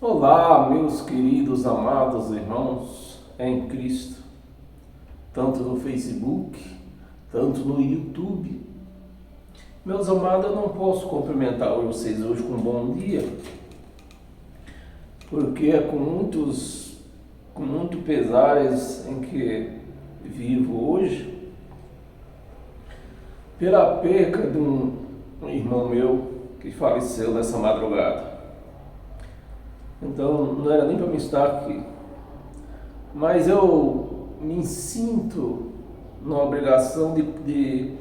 Olá, meus queridos, amados irmãos em Cristo, tanto no Facebook, tanto no YouTube. Meus amados, eu não posso cumprimentar vocês hoje com um bom dia, porque é com muitos pesares em que vivo hoje, pela perca de um irmão meu que faleceu nessa madrugada. Então, não era nem para me estar aqui. Mas eu me sinto na obrigação de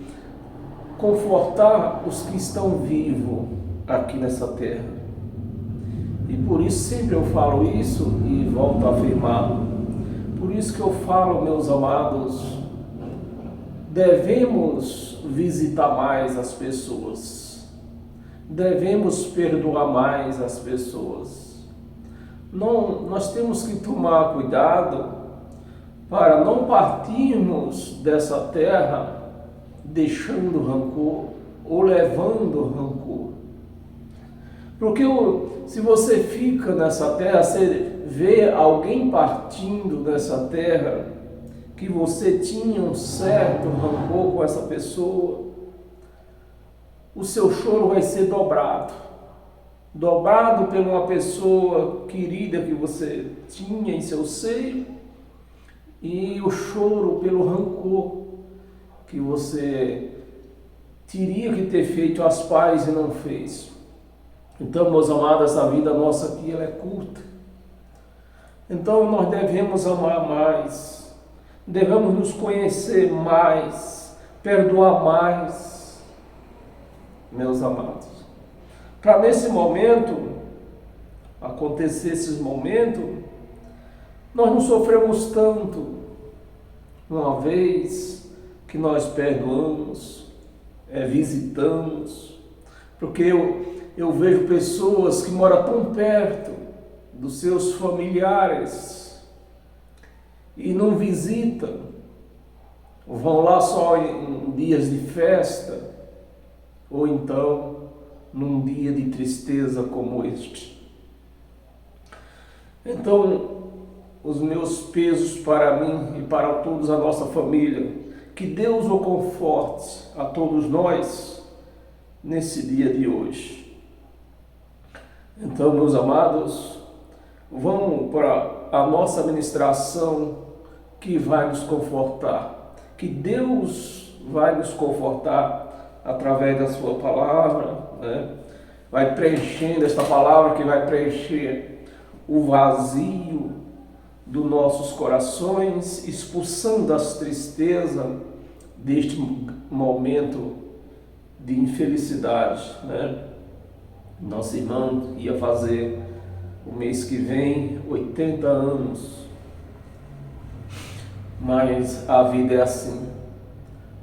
confortar os que estão vivos aqui nessa terra. E por isso sempre eu falo isso e volto a afirmar. Por isso que eu falo, meus amados, devemos visitar mais as pessoas. Devemos perdoar mais as pessoas. Não, nós temos que tomar cuidado para não partirmos dessa terra deixando rancor ou levando rancor. Porque se você fica nessa terra, você vê alguém partindo dessa terra, que você tinha um certo rancor com essa pessoa, o seu choro vai ser dobrado por uma pessoa querida que você tinha em seu seio, e o choro pelo rancor que você teria que ter feito aos pais e não fez. Então, meus amados, essa vida nossa aqui ela é curta. Então nós devemos amar mais, devemos nos conhecer mais, perdoar mais, meus amados. Para nesse momento, acontecer esses momentos, nós não sofremos tanto, uma vez que nós perdoamos, visitamos, porque eu vejo pessoas que moram tão perto dos seus familiares e não visitam, vão lá só em dias de festa, ou então num dia de tristeza como este. Então, os meus pesos para mim e para todos a nossa família, que Deus o conforte a todos nós nesse dia de hoje. Então, meus amados, vamos para a nossa ministração que vai nos confortar, que Deus vai nos confortar através da sua palavra, né? Vai preenchendo esta palavra que vai preencher o vazio dos nossos corações, expulsando as tristezas deste momento de infelicidade, né? Nosso irmão ia fazer o mês que vem 80 anos, mas a vida é assim.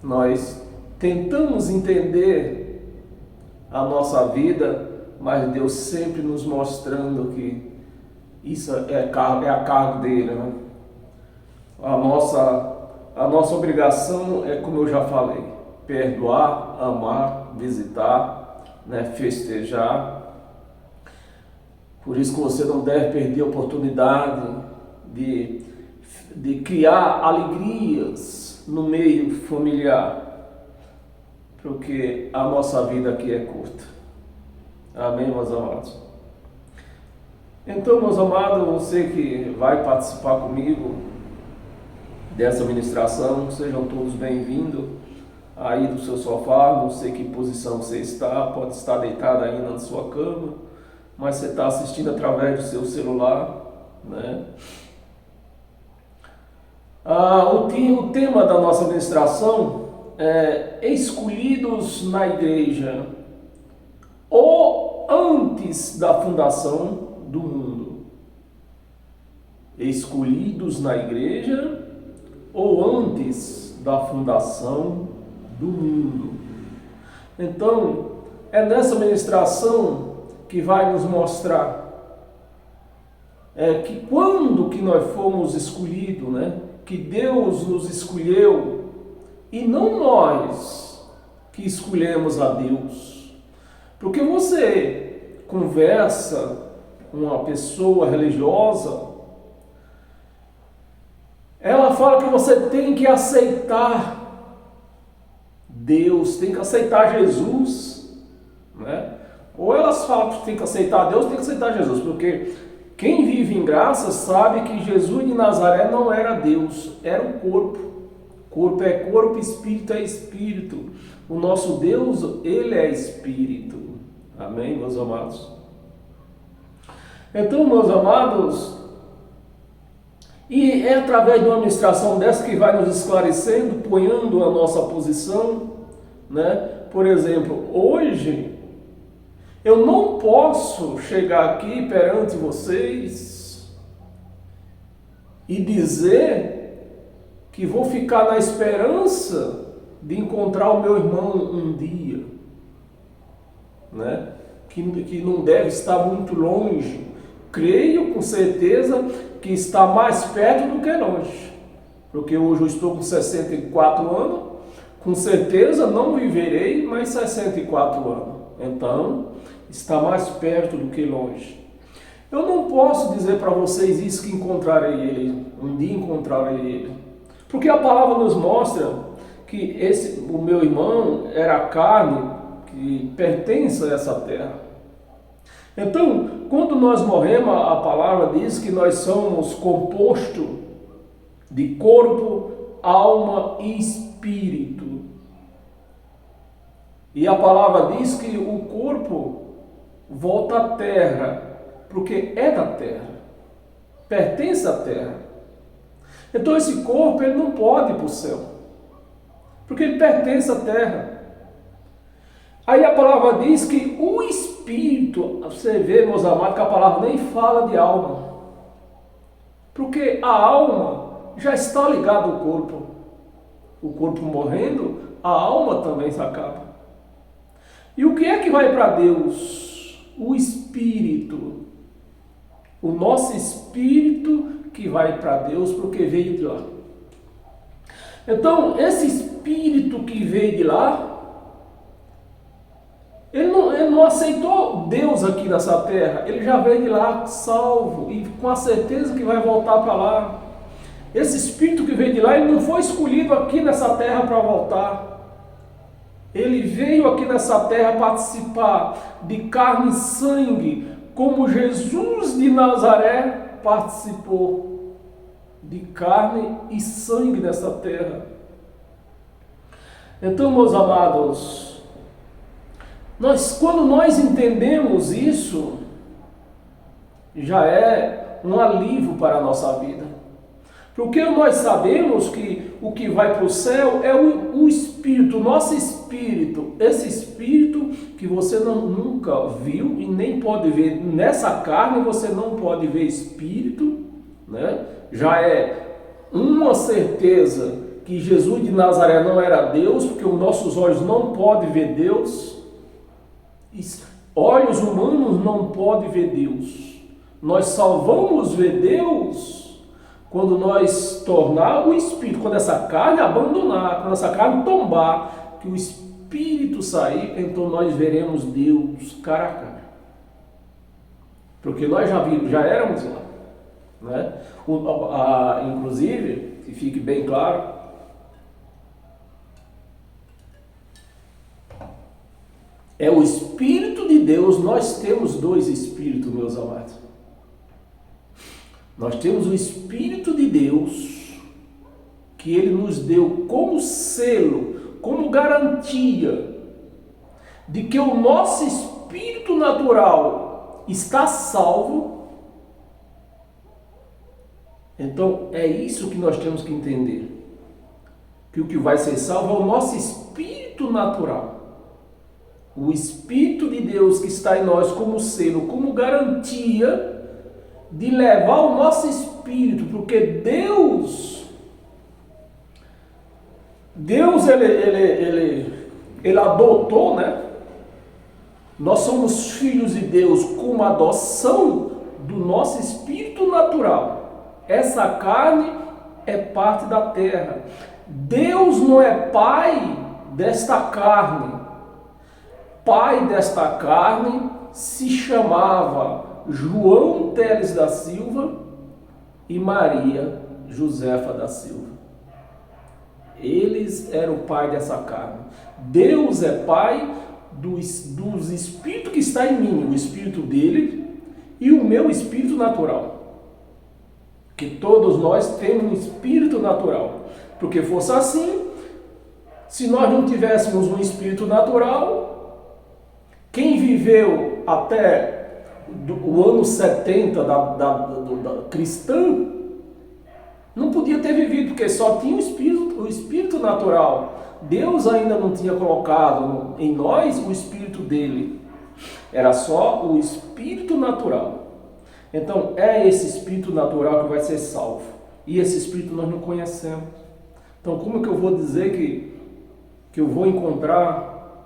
Nós tentamos entender a nossa vida, mas Deus sempre nos mostrando que isso é a cargo dele, né? A nossa obrigação é, como eu já falei, perdoar, amar, visitar, né? Festejar. Por isso que você não deve perder a oportunidade de criar alegrias no meio familiar, porque a nossa vida aqui é curta. Amém, meus amados? Então, meus amados, você que vai participar comigo dessa ministração, sejam todos bem-vindos aí do seu sofá. Não sei que posição você está, pode estar deitado ainda na sua cama, mas você está assistindo através do seu celular, né? O tema da nossa ministração é escolhidos na igreja ou antes da fundação do mundo. Escolhidos na igreja ou antes da fundação do mundo. Então, é nessa ministração que vai nos mostrar que quando que nós fomos escolhidos, né? Que Deus nos escolheu e não nós que escolhemos a Deus. Porque você conversa uma pessoa religiosa, ela fala que você tem que aceitar Deus, tem que aceitar Jesus, né? Ou elas falam que tem que aceitar Deus, tem que aceitar Jesus, porque quem vive em graça sabe que Jesus de Nazaré não era Deus, era o corpo. Corpo é corpo, espírito é espírito. O nosso Deus, ele é espírito. Amém, meus amados? Então, meus amados, e é através de uma ministração dessa que vai nos esclarecendo, ponhando a nossa posição, né? Por exemplo, hoje eu não posso chegar aqui perante vocês e dizer que vou ficar na esperança de encontrar o meu irmão um dia, né? Que não deve estar muito longe. Creio com certeza que está mais perto do que longe, porque hoje eu estou com 64 anos, com certeza não viverei mais 64 anos, então está mais perto do que longe. Eu não posso dizer para vocês isso que encontrarei ele, um dia encontrarei ele, porque a palavra nos mostra que o meu irmão era carne que pertence a essa terra. Então, quando nós morremos, a palavra diz que nós somos composto de corpo, alma e espírito. E a palavra diz que o corpo volta à terra, porque é da terra, pertence à terra. Então esse corpo ele não pode ir para o céu, porque ele pertence à terra. Aí a palavra diz que o espírito, você vê, meus amados, que a palavra nem fala de alma, porque a alma já está ligada ao corpo. O corpo morrendo, a alma também se acaba. E o que é que vai para Deus? O espírito. O nosso espírito que vai para Deus, porque veio de lá. Então, esse espírito que veio de lá, ele não aceitou Deus aqui nessa terra, ele já veio de lá salvo e com a certeza que vai voltar para lá. Esse espírito que veio de lá, ele não foi escolhido aqui nessa terra para voltar. Ele veio aqui nessa terra participar de carne e sangue, como Jesus de Nazaré participou de carne e sangue nessa terra. Então, meus amados, quando nós entendemos isso, já é um alívio para a nossa vida. Porque nós sabemos que o que vai para o céu é o Espírito, o nosso Espírito. Esse Espírito que você nunca viu e nem pode ver nessa carne, você não pode ver Espírito, né? Já é uma certeza que Jesus de Nazaré não era Deus, porque os nossos olhos não podem ver Deus. Olhos humanos não podem ver Deus. Nós só vamos ver Deus quando nós tornar o Espírito, quando essa carne abandonar, quando essa carne tombar, que o Espírito sair, então nós veremos Deus cara a cara. Porque nós já éramos lá, né? Inclusive, que fique bem claro, é o Espírito de Deus. Nós temos dois Espíritos, meus amados. Nós temos o Espírito de Deus, que Ele nos deu como selo, como garantia, de que o nosso espírito natural está salvo. Então, é isso que nós temos que entender. Que o que vai ser salvo é o nosso espírito natural. O Espírito de Deus que está em nós como selo, como garantia de levar o nosso espírito, porque Deus ele adotou, né? Nós somos filhos de Deus com a adoção do nosso espírito natural. Essa carne é parte da terra. Deus não é pai desta carne. Pai desta carne se chamava João Teles da Silva e Maria Josefa da Silva. Eles eram o pai dessa carne. Deus é pai dos espíritos que está em mim, o espírito dele e o meu espírito natural. Que todos nós temos um espírito natural. Porque fosse assim, se nós não tivéssemos um espírito natural, quem viveu até o ano 70 da cristã, não podia ter vivido, porque só tinha o espírito natural. Deus ainda não tinha colocado em nós o espírito dele. Era só o espírito natural. Então é esse espírito natural que vai ser salvo. E esse espírito nós não conhecemos. Então como que eu vou dizer que eu vou encontrar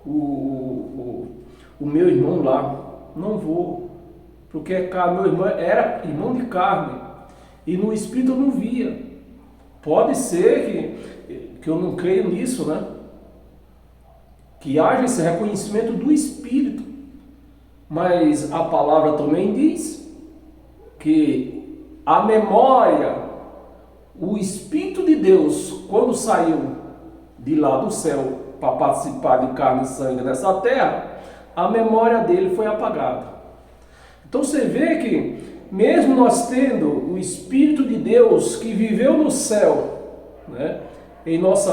o meu irmão lá? Não vou. Porque meu irmão era irmão de carne. E no espírito eu não via. Pode ser que eu não creio nisso, né? Que haja esse reconhecimento do espírito. Mas a palavra também diz que a memória, o Espírito de Deus, quando saiu de lá do céu para participar de carne e sangue nessa terra, a memória dele foi apagada. Então você vê que mesmo nós tendo o Espírito de Deus que viveu no céu, né, em nós,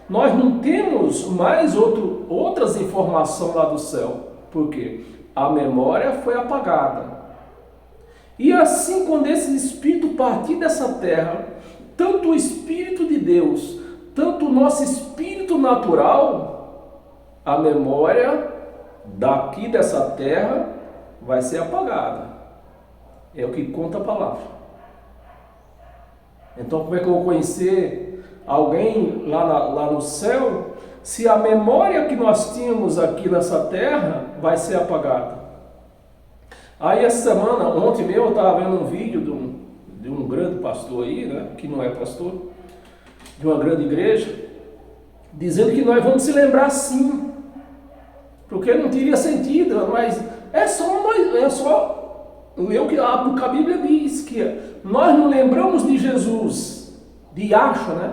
nós não temos mais outras informações lá do céu. Por quê? A memória foi apagada. E assim, quando esse Espírito partir dessa terra, tanto o Espírito de Deus, tanto o nosso espírito natural, a memória daqui dessa terra vai ser apagada. É o que conta a palavra. Então como é que eu vou conhecer alguém lá no céu se a memória que nós tínhamos aqui nessa terra vai ser apagada? Aí essa semana, ontem mesmo, eu estava vendo um vídeo de um grande pastor aí, né, que não é pastor, de uma grande igreja, dizendo que nós vamos se lembrar sim, porque não teria sentido, mas é só o que a Bíblia diz, que nós não lembramos de Jesus, de Yahshua, né?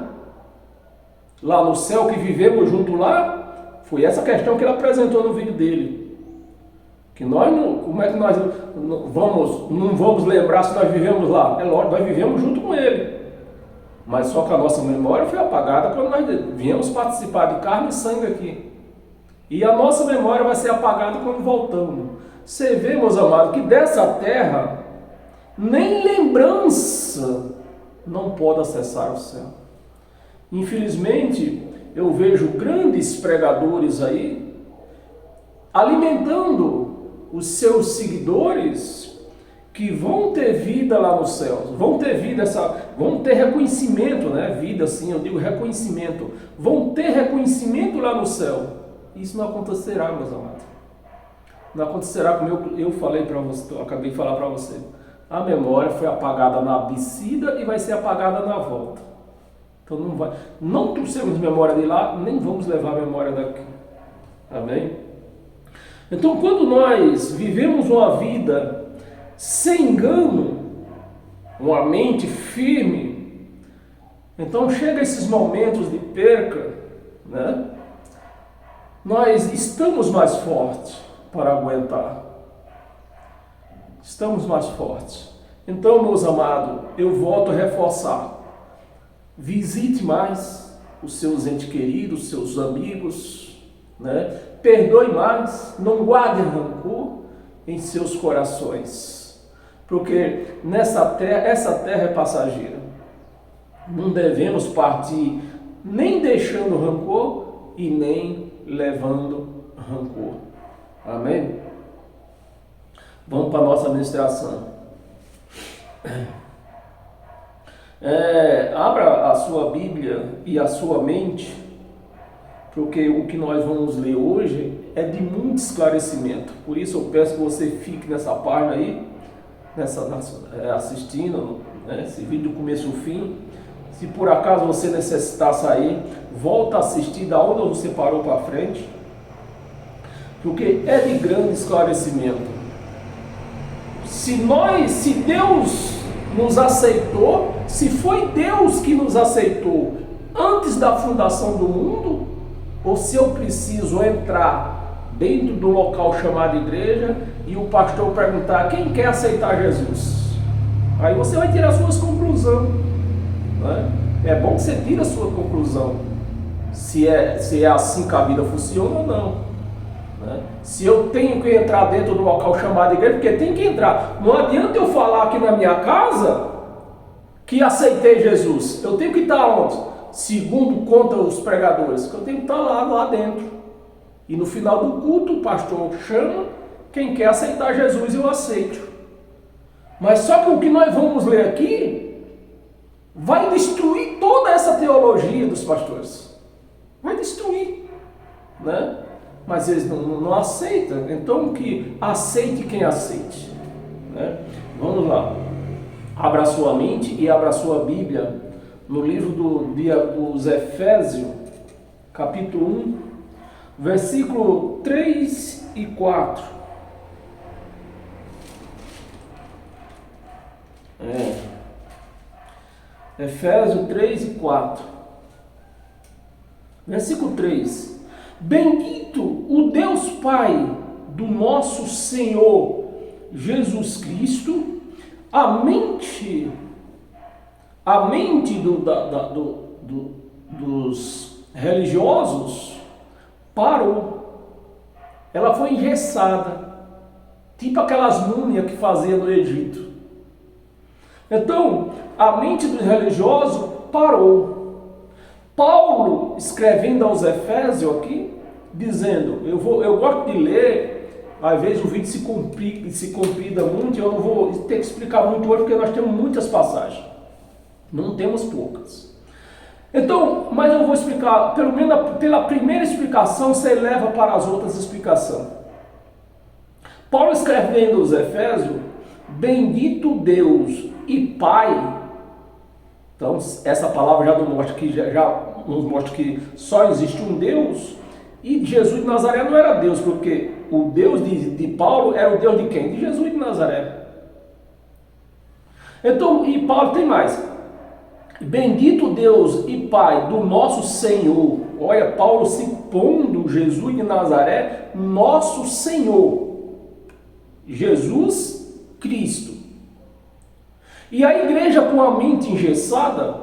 Lá no céu que vivemos junto lá, foi essa questão que ele apresentou no vídeo dele. Que nós não, como é que nós não vamos lembrar se nós vivemos lá? É lógico, nós vivemos junto com ele. Mas só que a nossa memória foi apagada quando nós viemos participar de carne e sangue aqui. E a nossa memória vai ser apagada quando voltamos. Você vê, meus amados, que dessa terra, nem lembrança não pode acessar o céu. Infelizmente, eu vejo grandes pregadores aí, alimentando os seus seguidores, que vão ter vida lá no céu, vão ter vida, vão ter reconhecimento, né? Vida assim, eu digo reconhecimento, vão ter reconhecimento lá no céu. Isso não acontecerá, meus amados. Não acontecerá como eu falei para você, eu acabei de falar para você. A memória foi apagada na descida e vai ser apagada na volta. Então não trouxemos memória de lá, nem vamos levar a memória daqui. Amém? Então quando nós vivemos uma vida sem engano, uma mente firme, então chega esses momentos de perca, né? Nós estamos mais fortes para aguentar. Estamos mais fortes. Então, meus amados, eu volto a reforçar. Visite mais os seus entes queridos, os seus amigos, né? Perdoe mais, não guarde rancor em seus corações. Porque essa terra é passageira. Não devemos partir nem deixando rancor e nem levando rancor. Amém? Vamos para a nossa ministração. Abra a sua Bíblia e a sua mente, porque o que nós vamos ler hoje é de muito esclarecimento. Por isso eu peço que você fique nessa página aí, assistindo, né, esse vídeo do começo ao fim. Se por acaso você necessitar sair, volta a assistir da onde você parou para frente. porque é de grande esclarecimento. Se Deus nos aceitou, se foi Deus que nos aceitou antes da fundação do mundo, ou se eu preciso entrar dentro do local chamado igreja e o pastor perguntar quem quer aceitar Jesus, aí você vai tirar suas conclusões, né? É bom que você tire a sua conclusão, se é assim que a vida funciona ou não, né? Se eu tenho que entrar dentro do local chamado igreja, porque tem que entrar, não adianta eu falar aqui na minha casa que aceitei Jesus, eu tenho que estar onde? Segundo contam os pregadores, que eu tenho que estar lá dentro, e no final do culto o pastor chama, quem quer aceitar Jesus eu aceito. Mas só que o que nós vamos ler aqui vai destruir toda essa teologia dos pastores, vai destruir, né? Mas eles não aceitam, então que aceite quem aceite, né? Vamos lá, abra sua mente e abra sua Bíblia no livro dos Efésios, capítulo 1, versículo 3 e 4. Efésios 3 e 4. Versículo 3. Bendito o Deus Pai do nosso Senhor Jesus Cristo, a mente dos religiosos parou. Ela foi engessada, tipo aquelas múmias que fazia no Egito. Então, a mente dos religiosos parou. Paulo, escrevendo aos Efésios aqui, dizendo, eu gosto de ler, às vezes o vídeo se comprida muito, eu não vou ter que explicar muito hoje, porque nós temos muitas passagens, não temos poucas. Então, mas eu vou explicar, pelo menos pela primeira explicação, você leva para as outras explicações. Paulo escrevendo aos Efésios, bendito Deus e Pai. Então, essa palavra já nos mostra que só existe um Deus, e Jesus de Nazaré não era Deus, porque o Deus de Paulo era o Deus de quem? De Jesus de Nazaré. Então, e Paulo tem mais. Bendito Deus e Pai do nosso Senhor. Olha, Paulo se pondo Jesus de Nazaré, nosso Senhor. Jesus Cristo. E a igreja com a mente engessada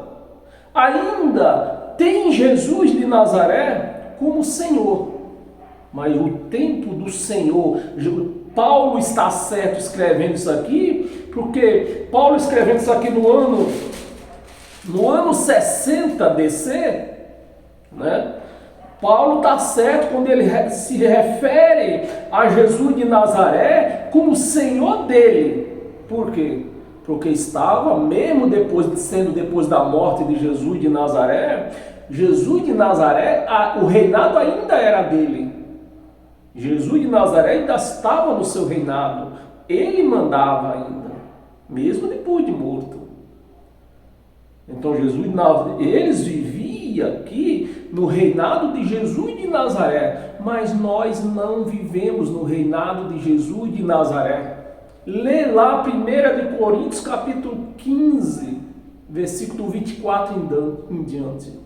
ainda tem Jesus de Nazaré como Senhor. Mas o tempo do Senhor, Paulo está certo escrevendo isso aqui, porque Paulo escrevendo isso aqui no ano 60 DC, né? Paulo está certo quando ele se refere a Jesus de Nazaré como Senhor dele. Por quê? Porque estava, mesmo depois da morte de Jesus de Nazaré, o reinado ainda era dele. Jesus de Nazaré ainda estava no seu reinado, ele mandava ainda, mesmo depois de morto. Então Jesus de Nazaré, eles viviam aqui no reinado de Jesus de Nazaré, mas nós não vivemos no reinado de Jesus de Nazaré. Lê lá 1 de Coríntios capítulo 15, versículo 24 em diante.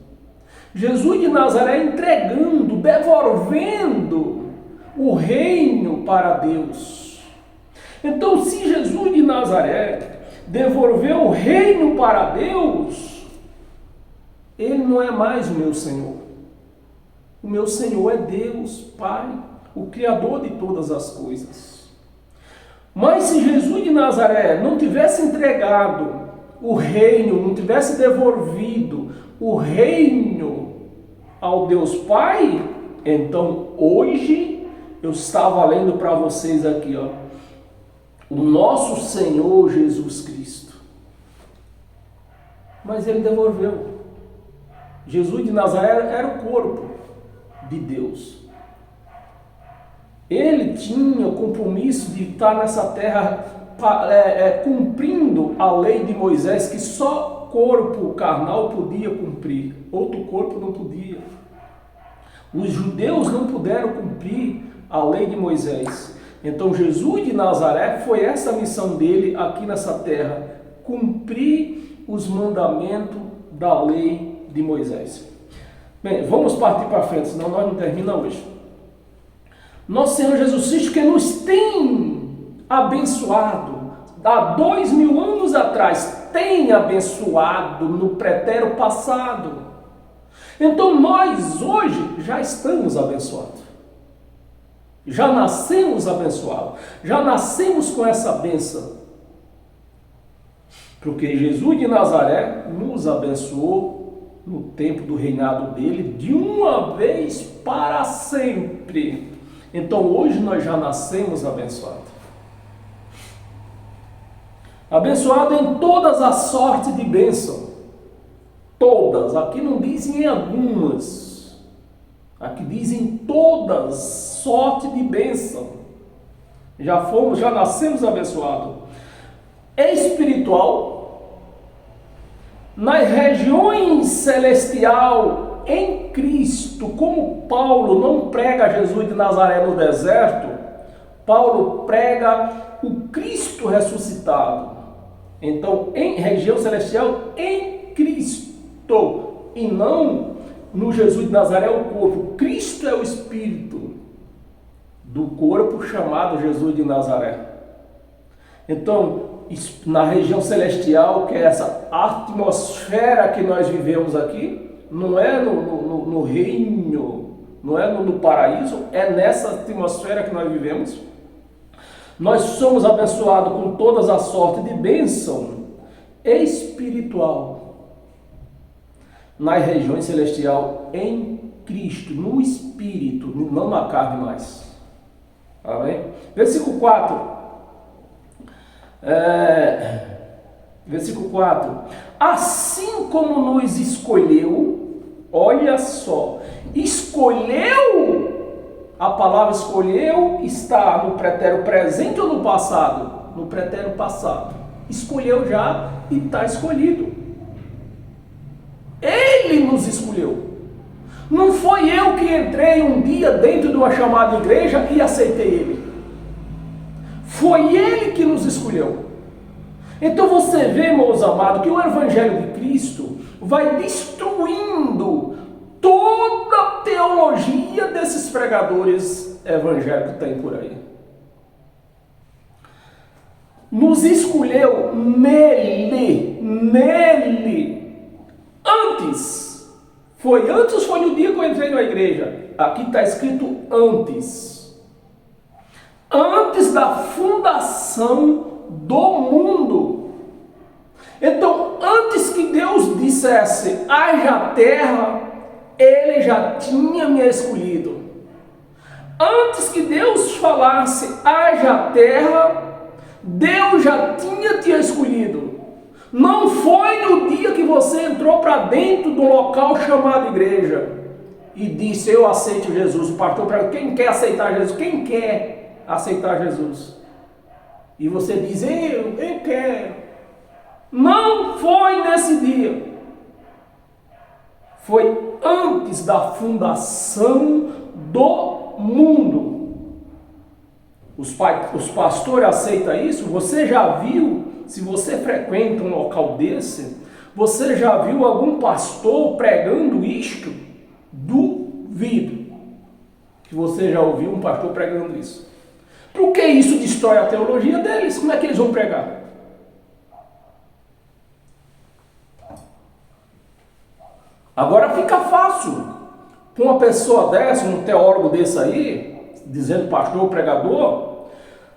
Jesus de Nazaré entregando, devolvendo o reino para Deus. Então, se Jesus de Nazaré devolveu o reino para Deus, ele não é mais o meu Senhor. O meu Senhor é Deus, Pai, o Criador de todas as coisas. Mas se Jesus de Nazaré não tivesse entregado o reino, não tivesse devolvido o reino ao Deus Pai, então hoje eu estava lendo para vocês aqui, ó, o nosso Senhor Jesus Cristo. Mas ele devolveu. Jesus de Nazaré era o corpo de Deus. Ele tinha o compromisso de estar nessa terra cumprindo a lei de Moisés, que só corpo carnal podia cumprir, outro corpo não podia. Os judeus não puderam cumprir a lei de Moisés. Então Jesus de Nazaré foi essa a missão dele aqui nessa terra, cumprir os mandamentos da lei de Moisés. Bem, vamos partir para frente, senão nós não terminamos hoje. Nosso Senhor Jesus Cristo, que nos tem abençoado, há 2000 anos atrás, tem abençoado no pretérito passado. Então nós hoje já estamos abençoados. Já nascemos abençoados. Já nascemos com essa bênção. Porque Jesus de Nazaré nos abençoou no tempo do reinado dele de uma vez para sempre. Então hoje nós já nascemos abençoados. Abençoado em todas as sortes de bênção. Todas. Aqui não dizem algumas. Aqui dizem todas sorte de bênção. Já nascemos abençoados. Espiritual. Nas regiões celestial em Cristo, como Paulo não prega Jesus de Nazaré no deserto, Paulo prega o Cristo ressuscitado. Então, em região celestial em Cristo, e não no Jesus de Nazaré o corpo. Cristo é o Espírito do corpo chamado Jesus de Nazaré. Então, na região celestial, que é essa atmosfera que nós vivemos aqui, não é no reino, não é no paraíso, é nessa atmosfera que nós vivemos. Nós somos abençoados com todas as sortes de bênção espiritual nas regiões celestial em Cristo, no Espírito, não na carne mais. Amém? Versículo 4. Versículo 4. Assim como nos escolheu, olha só, escolheu, a palavra escolheu está no pretérito presente ou no passado? No pretérito passado. Escolheu já e está escolhido. Ele nos escolheu. Não foi eu que entrei um dia dentro de uma chamada igreja e aceitei ele. Foi ele que nos escolheu. Então você vê, meus amados, que o Evangelho de Cristo vai destruindo toda a teologia desses pregadores evangélicos que tem por aí. Nos escolheu nele. Antes foi no dia que eu entrei na igreja. Aqui está escrito antes. Antes da fundação do mundo. Então, antes que Deus dissesse haja terra, ele já tinha me escolhido. Antes que Deus falasse haja terra, Deus já tinha te escolhido. Não foi no dia que você entrou para dentro do local chamado igreja e disse eu aceito Jesus. O pastor perguntou, quem quer aceitar Jesus? Quem quer aceitar Jesus? E você diz, eu quero. Não foi nesse dia. Foi antes da fundação do mundo. Os pastores aceitam isso? Você já viu, se você frequenta um local desse, você já viu algum pastor pregando isto? Duvido que você já ouviu um pastor pregando isso. Porque isso destrói a teologia deles. Como é que eles vão pregar? Agora fica fácil para uma pessoa dessa, um teólogo desse aí, dizendo pastor, pregador,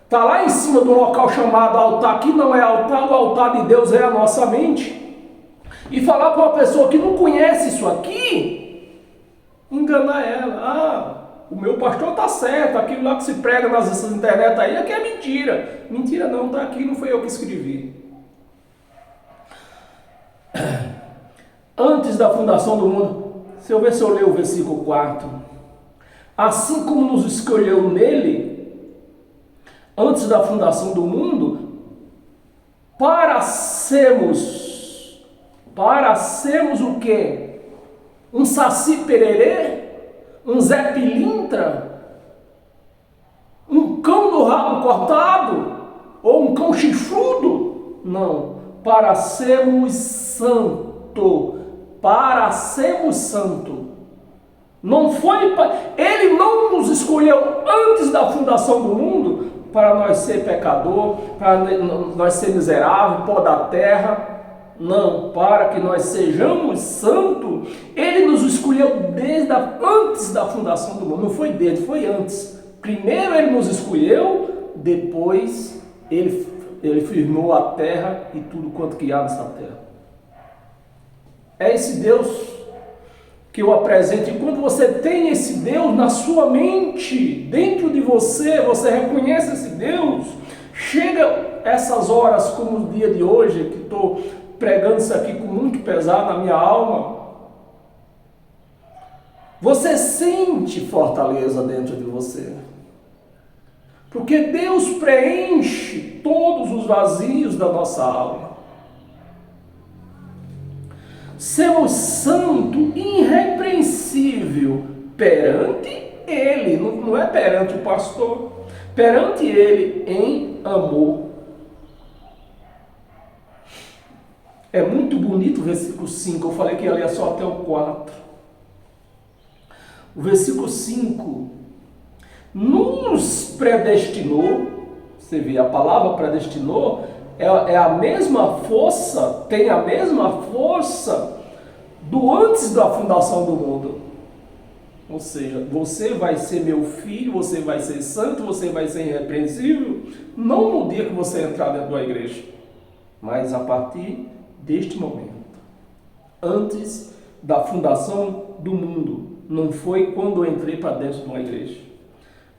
está lá em cima do local chamado altar, que não é altar, o altar de Deus é a nossa mente, e falar para uma pessoa que não conhece isso aqui, enganar ela. O meu pastor está certo, aquilo lá que se prega nas internet aí, aqui é mentira. Mentira não, está aqui, não foi eu que escrevi. Antes da fundação do mundo, se eu ver se eu ler o versículo 4. Assim como nos escolheu nele, antes da fundação do mundo, para sermos o quê? Um saci pererê? Um Zé Pilintra? rabo cortado, ou um cão chifrudo. Não, para sermos santo, para sermos santo. Não foi Ele não nos escolheu antes da fundação do mundo para nós ser pecador, para nós ser miserável, pó da terra. Não, para que nós sejamos santos. Ele nos escolheu antes da fundação do mundo. Não foi dele, foi antes. Primeiro Ele nos escolheu, depois Ele firmou a terra e tudo quanto que há nessa terra. É esse Deus que eu apresento. E quando você tem esse Deus na sua mente, dentro de você, você reconhece esse Deus, chega essas horas como o dia de hoje, que estou pregando isso aqui com muito pesar na minha alma, você sente fortaleza dentro de você. Porque Deus preenche todos os vazios da nossa alma. Sermos santo, irrepreensível perante Ele, não é perante o pastor, perante Ele em amor. É muito bonito o versículo 5, eu falei que ia ler só até o 4. O versículo 5 nos predestinou, você vê, a palavra predestinou é a mesma força, tem a mesma força do antes da fundação do mundo. Ou seja, você vai ser meu filho, você vai ser santo, você vai ser irrepreensível, não no dia que você entrar dentro da igreja, mas a partir deste momento, antes da fundação do mundo. Não foi quando eu entrei para dentro de uma igreja.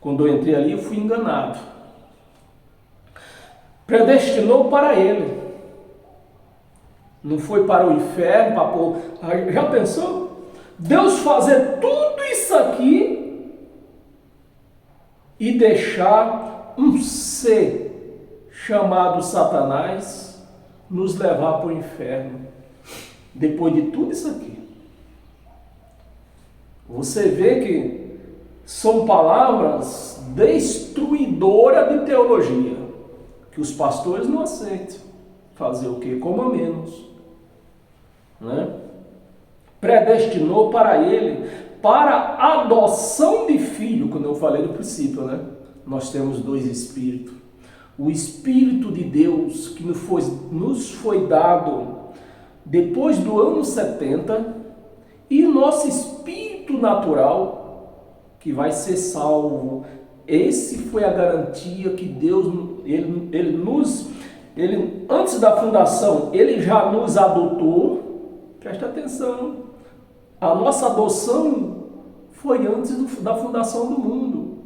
Quando eu entrei ali, eu fui enganado. Predestinou para Ele. Não foi para o inferno, para pôr. Já pensou? Deus fazer tudo isso aqui e deixar um ser chamado Satanás nos levar para o inferno. Depois de tudo isso aqui. Você vê que são palavras destruidoras de teologia, que os pastores não aceitam. Fazer o quê? Coma menos. Né? Predestinou para Ele, para a adoção de filho, quando eu falei no princípio, né? Nós temos dois espíritos. O Espírito de Deus que nos foi dado depois do ano 70 e o nosso espírito natural que vai ser salvo. Esse foi a garantia que Deus, ele antes da fundação, Ele já nos adotou. Presta atenção, a nossa adoção foi antes da fundação do mundo.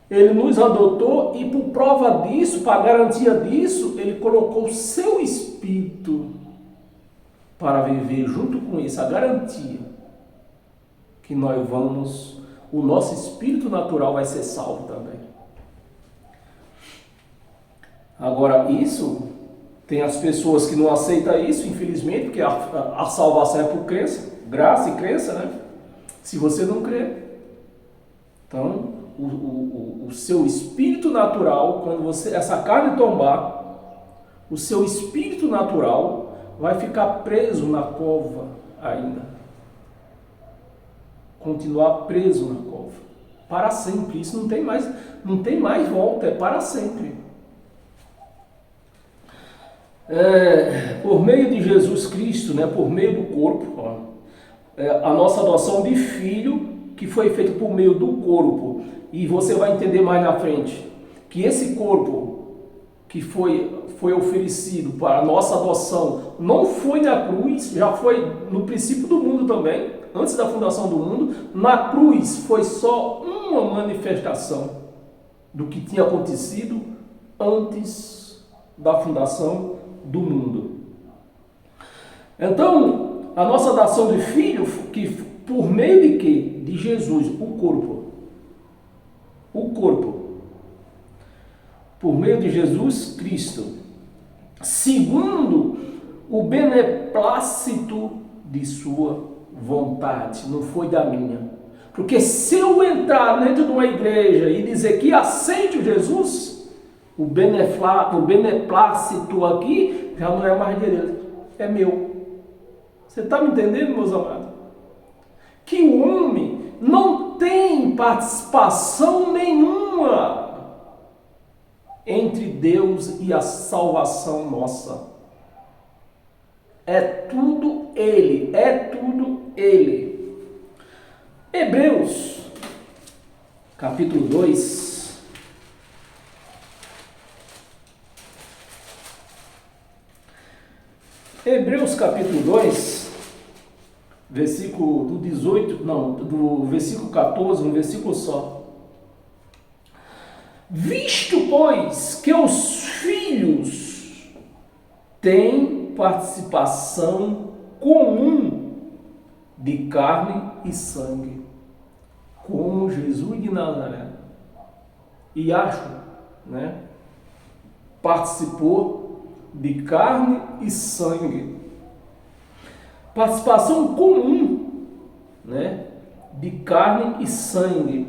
Ele nos adotou e por prova disso, para garantia disso, Ele colocou o seu Espírito para viver junto com isso, a garantia que nós vamos, o nosso espírito natural vai ser salvo também. Agora, isso, tem as pessoas que não aceitam isso, infelizmente, porque a salvação é por crença, graça e crença, né? Se você não crê. Então, o seu espírito natural, quando essa carne tombar, o seu espírito natural vai ficar preso na cova ainda. Continuar preso na cova. Para sempre. Isso não tem mais volta, é para sempre. Por meio de Jesus Cristo, né, por meio do corpo, a nossa adoção de filho, que foi feita por meio do corpo. E você vai entender mais na frente que esse corpo que foi oferecido para a nossa adoção não foi na cruz, já foi no princípio do mundo também, antes da fundação do mundo. Na cruz foi só uma manifestação do que tinha acontecido antes da fundação do mundo. Então, a nossa adoção de filho, que por meio de quê? De Jesus, o corpo. Por meio de Jesus Cristo, segundo o beneplácito de sua vontade, não foi da minha. Porque se eu entrar dentro de uma igreja e dizer que aceito Jesus, o beneplácito aqui já não é mais dele, é meu. Você está me entendendo, meus amados? Que o homem não tem participação nenhuma entre Deus e a salvação nossa. É tudo Ele, é tudo Ele. Hebreus, capítulo 2. Hebreus, capítulo 2, versículo do 18, não, do versículo 14, um versículo só. Visto, pois, que os filhos têm participação comum de carne e sangue, como Jesus de Nazaré. E participou de carne e sangue. Participação comum, de carne e sangue.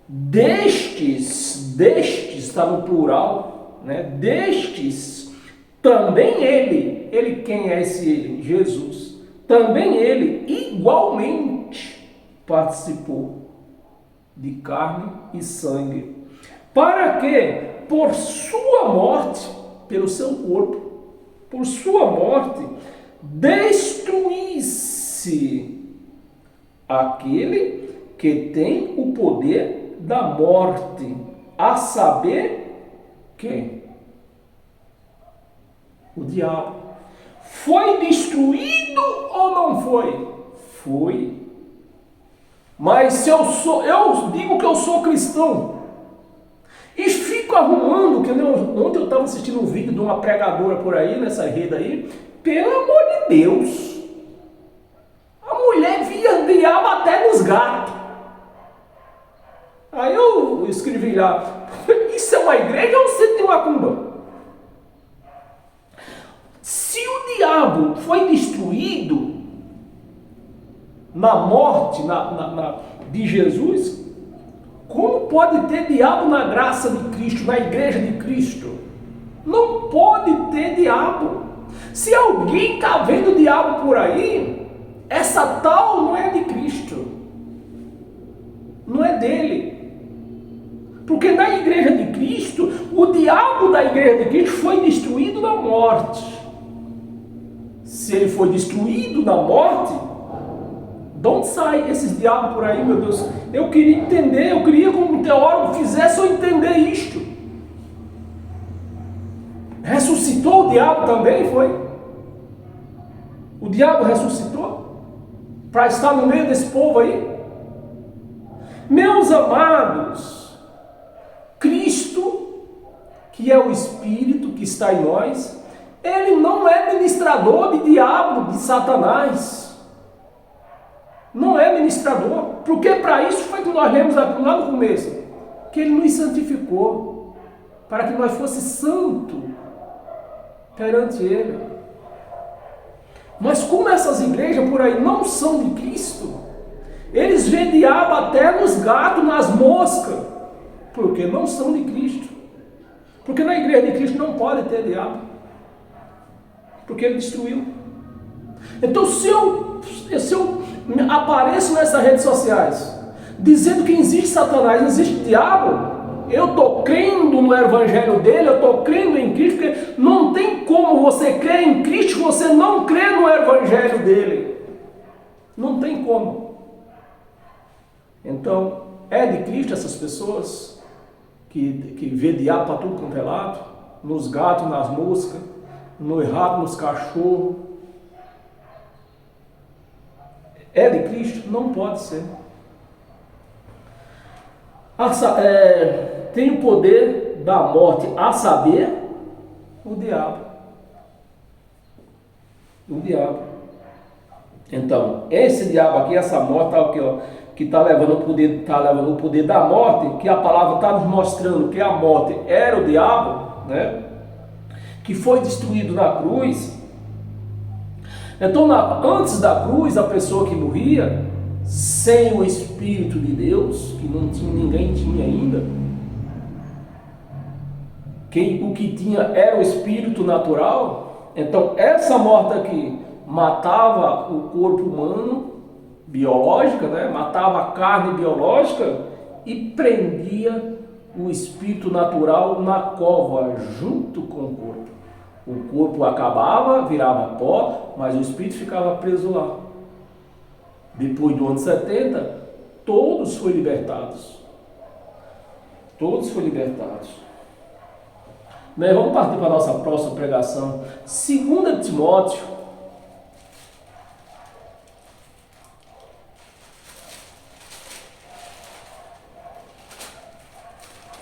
Destes está no plural, destes, também ele quem é esse ele? Jesus. Também ele igualmente participou de carne e sangue, para que por sua morte, pelo seu corpo, por sua morte, destruísse aquele que tem o poder da morte, a saber quem? O diabo. Foi destruído ou não foi? Foi. Mas se eu digo que eu sou cristão e fico arrumando, que ontem eu estava assistindo um vídeo de uma pregadora por aí, nessa rede aí, pelo amor de Deus, a mulher via diabo até nos gatos. Aí eu escrevi lá, isso é uma igreja ou você tem uma macumba? Se o diabo foi destruído na morte de Jesus, como pode ter diabo na graça de Cristo, na igreja de Cristo? Não pode ter diabo. Se alguém está vendo diabo por aí, essa tal não é de Cristo, não é dele. Porque na igreja de Cristo, o diabo da igreja de Cristo foi destruído na morte. Se ele foi destruído na morte, de onde saem esses diabos por aí, meu Deus? Eu queria entender, eu queria que um teólogo fizesse eu entender isto. Ressuscitou o diabo também, foi? O diabo ressuscitou para estar no meio desse povo aí? Meus amados, Cristo, que é o Espírito que está em nós, ele não é ministrador de diabo, de Satanás. Não é ministrador. Porque para isso foi que nós lemos lá no começo. Que ele nos santificou. Para que nós fosse santo perante ele. Mas como essas igrejas por aí não são de Cristo, eles veem diabo até nos gatos, nas moscas. Porque não são de Cristo. Porque na igreja de Cristo não pode ter diabo. Porque ele destruiu. Então se eu apareço nessas redes sociais dizendo que existe Satanás, existe diabo, eu estou crendo no evangelho dele, eu estou crendo em Cristo, porque não tem como você crer em Cristo se você não crê no evangelho dele. Não tem como. Então, é de Cristo essas pessoas que vê diabo para tudo quanto é lado, nos gatos, nas moscas, no errado, nos cachorros. É de Cristo? Não pode ser. Tem o poder da morte, a saber, o diabo. O diabo. Então, esse diabo aqui, essa morte, tá aqui, ó, que está levando o poder da morte, que a palavra está nos mostrando que a morte era o diabo, que foi destruído na cruz. Então, antes da cruz, a pessoa que morria, sem o Espírito de Deus, que ninguém tinha ainda. O que tinha era o espírito natural. Então essa morte aqui matava o corpo humano, biológica, né? Matava a carne biológica e prendia o espírito natural na cova, junto com o corpo. O corpo acabava, virava pó, mas o espírito ficava preso lá. Depois do ano 70, todos foram libertados. Todos foram libertados. Bem, vamos partir para a nossa próxima pregação. 2 Timóteo.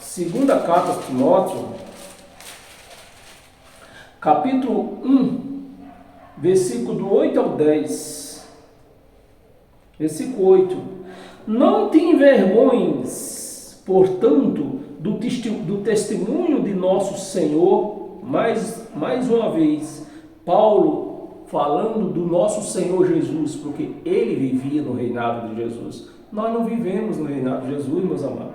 Segunda carta de Timóteo, capítulo 1, versículo do 8 ao 10. Versículo 8. Não te envergonhes, portanto, do testemunho de nosso Senhor, mais uma vez, Paulo falando do nosso Senhor Jesus, porque ele vivia no reinado de Jesus. Nós não vivemos no reinado de Jesus, meus amados.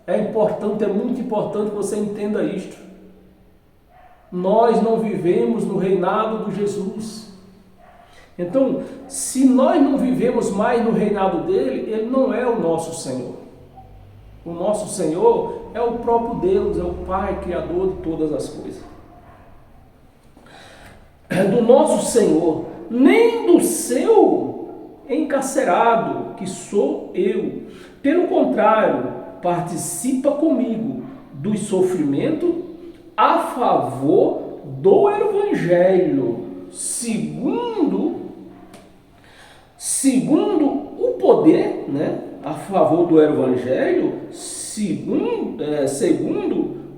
É importante, é muito importante que você entenda isto. Nós não vivemos no reinado de Jesus. Então, se nós não vivemos mais no reinado dele, ele não é o nosso Senhor. O nosso Senhor é o próprio Deus, é o Pai, Criador de todas as coisas. É do nosso Senhor, nem do seu encarcerado, que sou eu. Pelo contrário, participa comigo do sofrimento a favor do Evangelho, segundo o poder, né? A favor do Evangelho, segundo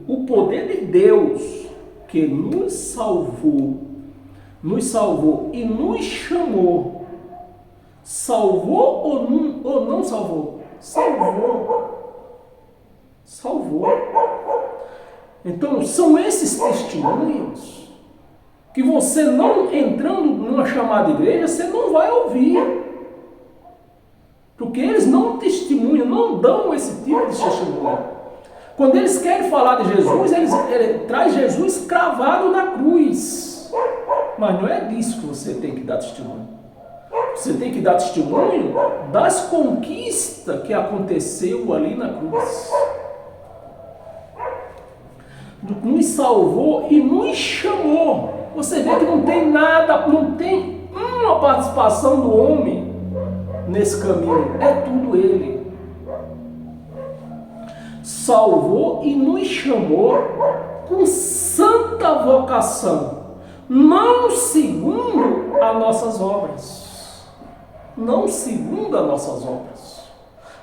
o poder de Deus, que nos salvou e nos chamou. Salvou ou não salvou? Salvou. Então, são esses testemunhos que você não entrando numa chamada igreja, você não vai ouvir. Porque eles não testemunham, não dão esse tipo de testemunho. Quando eles querem falar de Jesus, ele traz Jesus cravado na cruz. Mas não é disso que você tem que dar testemunho. Você tem que dar testemunho das conquistas que aconteceu ali na cruz. Nos salvou e nos chamou. Você vê que não tem nada, não tem uma participação do homem nesse caminho, é tudo ele. Salvou e nos chamou com santa vocação, não segundo as nossas obras. Não segundo as nossas obras.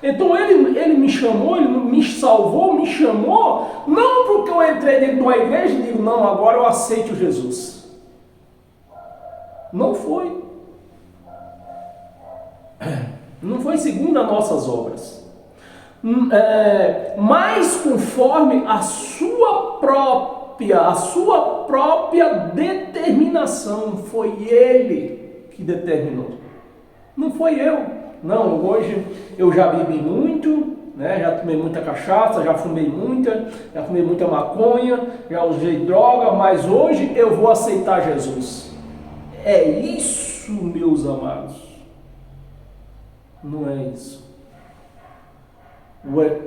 Então ele me chamou, ele me salvou, me chamou, não porque eu entrei dentro de uma igreja e digo, não, agora eu aceito Jesus. Não foi. Não foi segundo as nossas obras. Mas conforme a sua própria determinação. Foi ele que determinou. Não foi eu. Não, hoje eu já bebi muito, né? Já tomei muita cachaça, já fumei muita maconha, já usei droga, mas hoje eu vou aceitar Jesus. É isso, meus amados. Não é isso.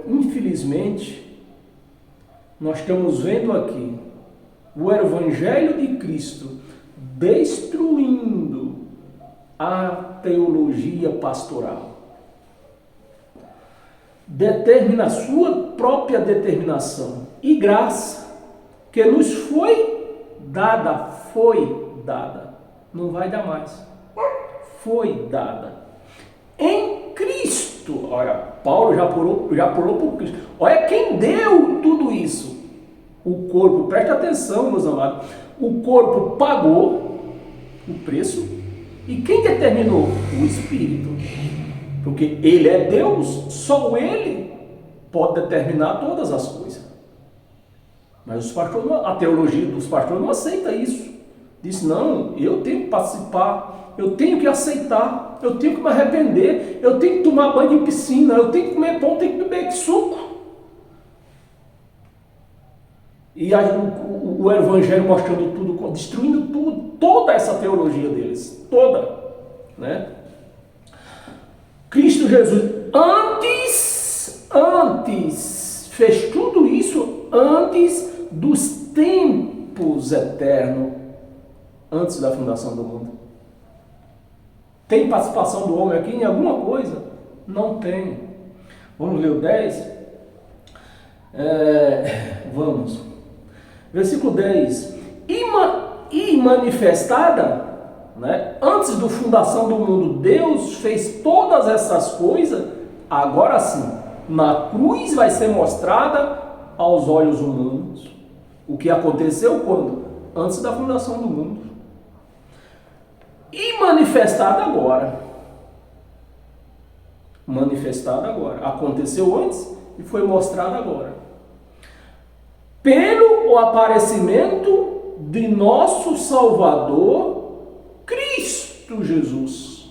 Infelizmente, nós estamos vendo aqui o Evangelho de Cristo destruindo a teologia pastoral. Determina sua própria determinação e graça que nos foi dada, não vai dar mais, foi dada em Cristo. Olha, Paulo já pulou por Cristo. Olha quem deu tudo isso. O corpo, preste atenção, meus amados, o corpo pagou o preço. E quem determinou? O Espírito. Porque ele é Deus, só ele pode determinar todas as coisas. Mas os pastores, a teologia dos pastores não aceita isso. Diz, não, eu tenho que participar, eu tenho que aceitar, eu tenho que me arrepender, eu tenho que tomar banho de piscina, eu tenho que comer pão, eu tenho que beber suco. E o Evangelho mostrando tudo, destruindo tudo, toda essa teologia deles, toda, né? Cristo Jesus, antes, fez tudo isso antes dos tempos eternos, antes da fundação do mundo. Tem participação do homem aqui em alguma coisa? Não tem. Vamos ler o 10? Vamos. Versículo 10. E manifestada, né, antes da fundação do mundo, Deus fez todas essas coisas. Agora sim, na cruz vai ser mostrada aos olhos humanos o que aconteceu quando? Antes da fundação do mundo. E manifestada agora. Manifestada agora. Aconteceu antes e foi mostrada agora. Pelo aparecimento de nosso Salvador, Cristo Jesus,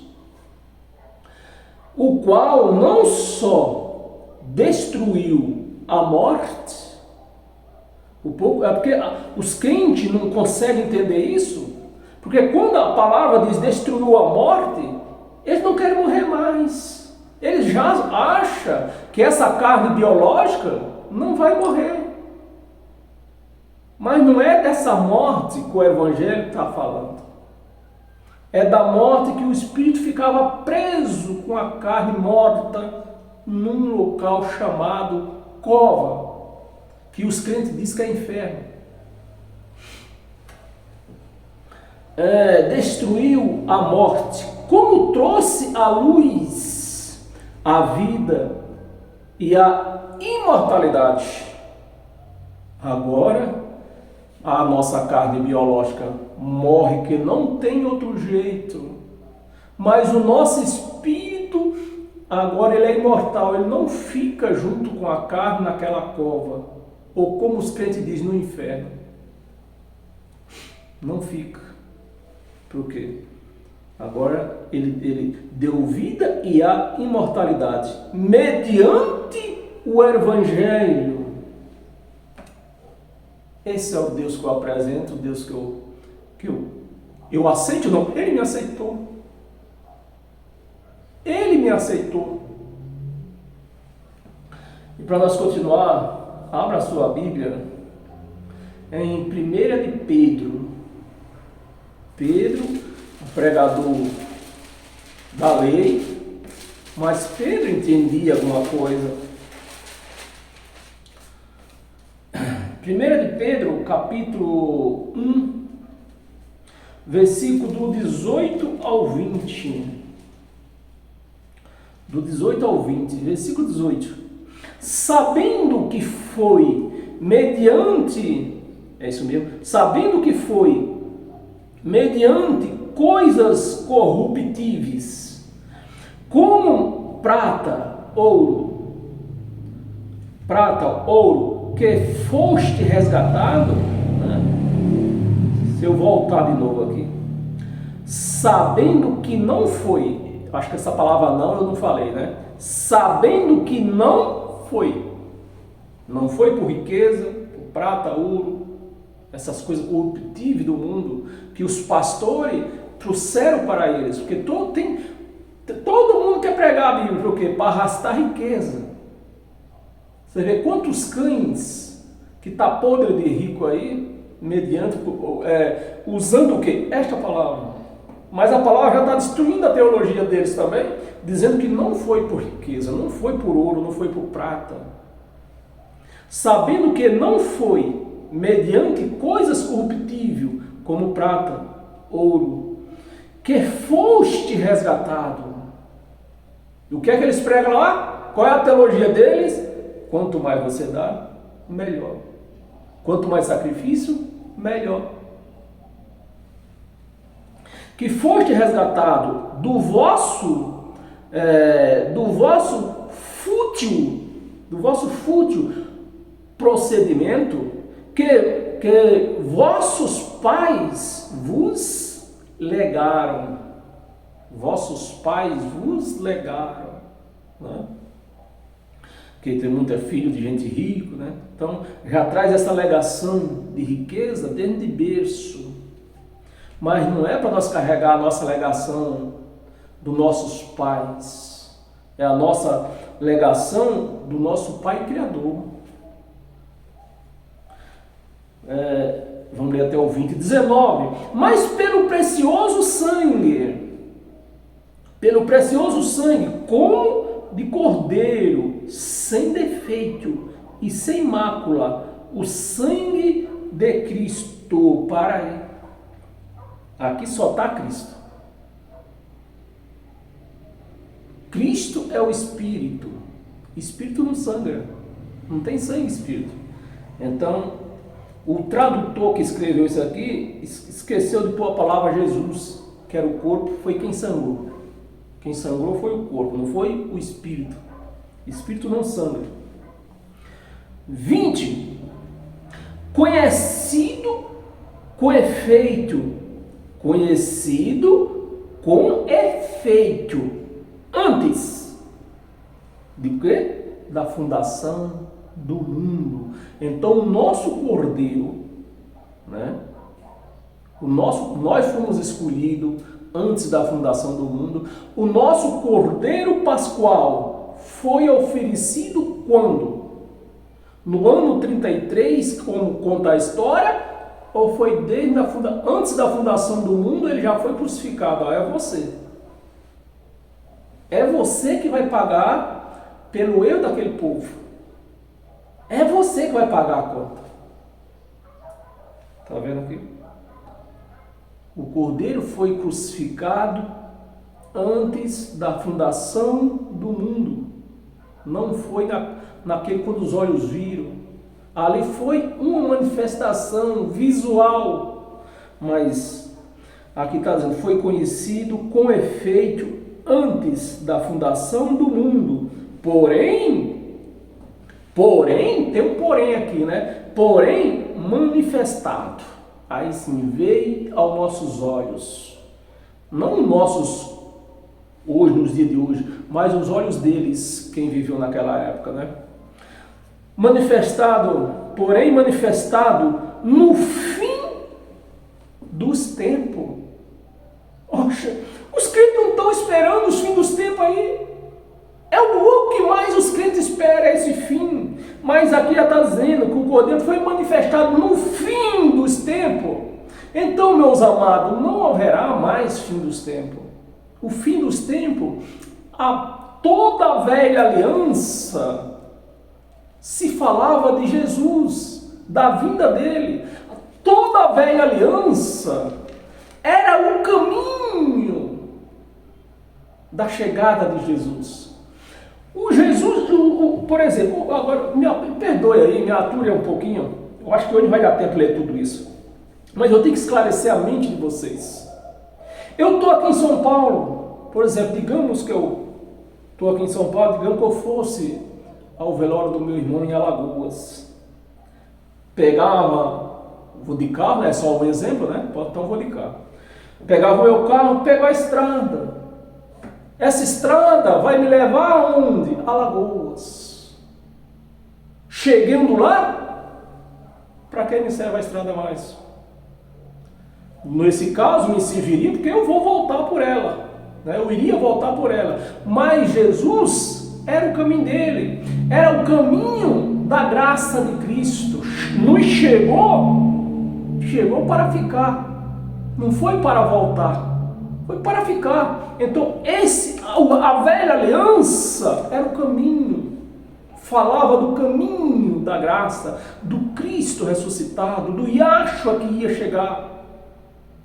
o qual não só destruiu a morte, é porque os crentes não conseguem entender isso, porque quando a palavra diz destruiu a morte, eles não querem morrer mais, eles já acham que essa carne biológica não vai morrer. Mas não é dessa morte que o Evangelho está falando. É da morte que o espírito ficava preso com a carne morta num local chamado cova, que os crentes dizem que é inferno. Destruiu a morte, como trouxe à luz a vida e a imortalidade. Agora, a nossa carne biológica morre, que não tem outro jeito, mas o nosso espírito, agora ele é imortal, ele não fica junto com a carne naquela cova, ou como os crentes dizem, no inferno. Não fica. Por quê? Agora ele deu vida e a imortalidade, mediante o Evangelho. Esse é o Deus que eu apresento, o Deus que eu aceito, não. Ele me aceitou. Ele me aceitou. E para nós continuar, abra a sua Bíblia em 1 de Pedro. Pedro, o pregador da lei, mas Pedro entendia alguma coisa. 1 de Pedro, capítulo 1, versículo do 18 ao 20. Do 18 ao 20, versículo 18. Sabendo que foi mediante, é isso mesmo, sabendo que foi mediante coisas corruptíveis, como prata, ouro, que foste resgatado, né? Se eu voltar de novo aqui, sabendo que não foi, acho que essa palavra não eu não falei, né? Sabendo que não foi por riqueza, por prata, ouro, essas coisas corruptíveis do mundo, que os pastores trouxeram para eles, porque todo mundo quer pregar a Bíblia, por quê? Para arrastar riqueza. Você vê quantos cães que está podre de rico aí, usando o quê? Esta palavra. Mas a palavra já está destruindo a teologia deles também, dizendo que não foi por riqueza, não foi por ouro, não foi por prata. Sabendo que não foi mediante coisas corruptíveis, como prata, ouro, que foste resgatado. E o que é que eles pregam lá? Qual é a teologia deles? Quanto mais você dá, melhor. Quanto mais sacrifício, melhor. Que foste resgatado do vosso fútil procedimento que vossos pais vos legaram. vossos pais vos legaram, né? Porque tem muito filho de gente rica, né? Então já traz essa legação de riqueza desde berço. Mas não é para nós carregar a nossa legação dos nossos pais, é a nossa legação do nosso Pai Criador. Vamos ler até o 20, 19. Mas pelo precioso sangue, como de cordeiro, sem defeito e sem mácula, o sangue de Cristo, para ele. Aqui só está Cristo. Cristo é o Espírito. Espírito não sangra. Não tem sangue Espírito. Então, o tradutor que escreveu isso aqui esqueceu de pôr a palavra Jesus, que era o corpo, foi quem sangrou. Quem sangrou foi o corpo, não foi o Espírito. Espírito não sangra. 20. Conhecido com efeito. Conhecido com efeito. Antes de quê? Da fundação do mundo. Então o nosso Cordeiro, né? Nós fomos escolhidos antes da fundação do mundo. O nosso Cordeiro Pascual foi oferecido quando? No ano 33, como conta a história, ou foi antes da fundação do mundo ele já foi crucificado? É você. É você que vai pagar pelo erro daquele povo. É você que vai pagar a conta. Está vendo aqui? O Cordeiro foi crucificado antes da fundação do mundo. Não foi naquele quando os olhos viram. Ali foi uma manifestação visual. Mas aqui está dizendo, foi conhecido com efeito antes da fundação do mundo. Porém, tem um porém aqui, né? Porém, manifestado. Aí sim, veio aos nossos olhos. Não nossos, hoje, nos dias de hoje, mas os olhos deles, quem viveu naquela época, né? Porém manifestado no fim dos tempos. Poxa, os crentes não estão esperando os fins dos tempos aí. É o que mais os crentes esperam, é esse fim. Mas aqui já está dizendo que o Cordeiro foi manifestado no fim dos tempos. Então, meus amados, não haverá mais fim dos tempos. O fim dos tempos, toda a velha aliança se falava de Jesus, da vinda dele. Toda a velha aliança era o caminho da chegada de Jesus. Por exemplo, agora, me perdoe aí, me ature um pouquinho. Eu acho que hoje vai dar tempo de ler tudo isso. Mas eu tenho que esclarecer a mente de vocês. Eu estou aqui em São Paulo, por exemplo, digamos que eu estou aqui em São Paulo, digamos que eu fosse ao velório do meu irmão em Alagoas. Vou de carro, é só um exemplo, né? Então vou de carro. Pegava o meu carro, pego a estrada. Essa estrada vai me levar aonde? Alagoas. Chegando lá, para que me serve a estrada mais? Nesse caso, me serviria porque eu vou voltar por ela. Né? Eu iria voltar por ela. Mas Jesus era o caminho dele. Era o caminho da graça de Cristo. Nos chegou para ficar. Não foi para voltar. Foi para ficar. Então, a velha aliança era o caminho. Falava do caminho da graça, do Cristo ressuscitado, do Yahshua que ia chegar.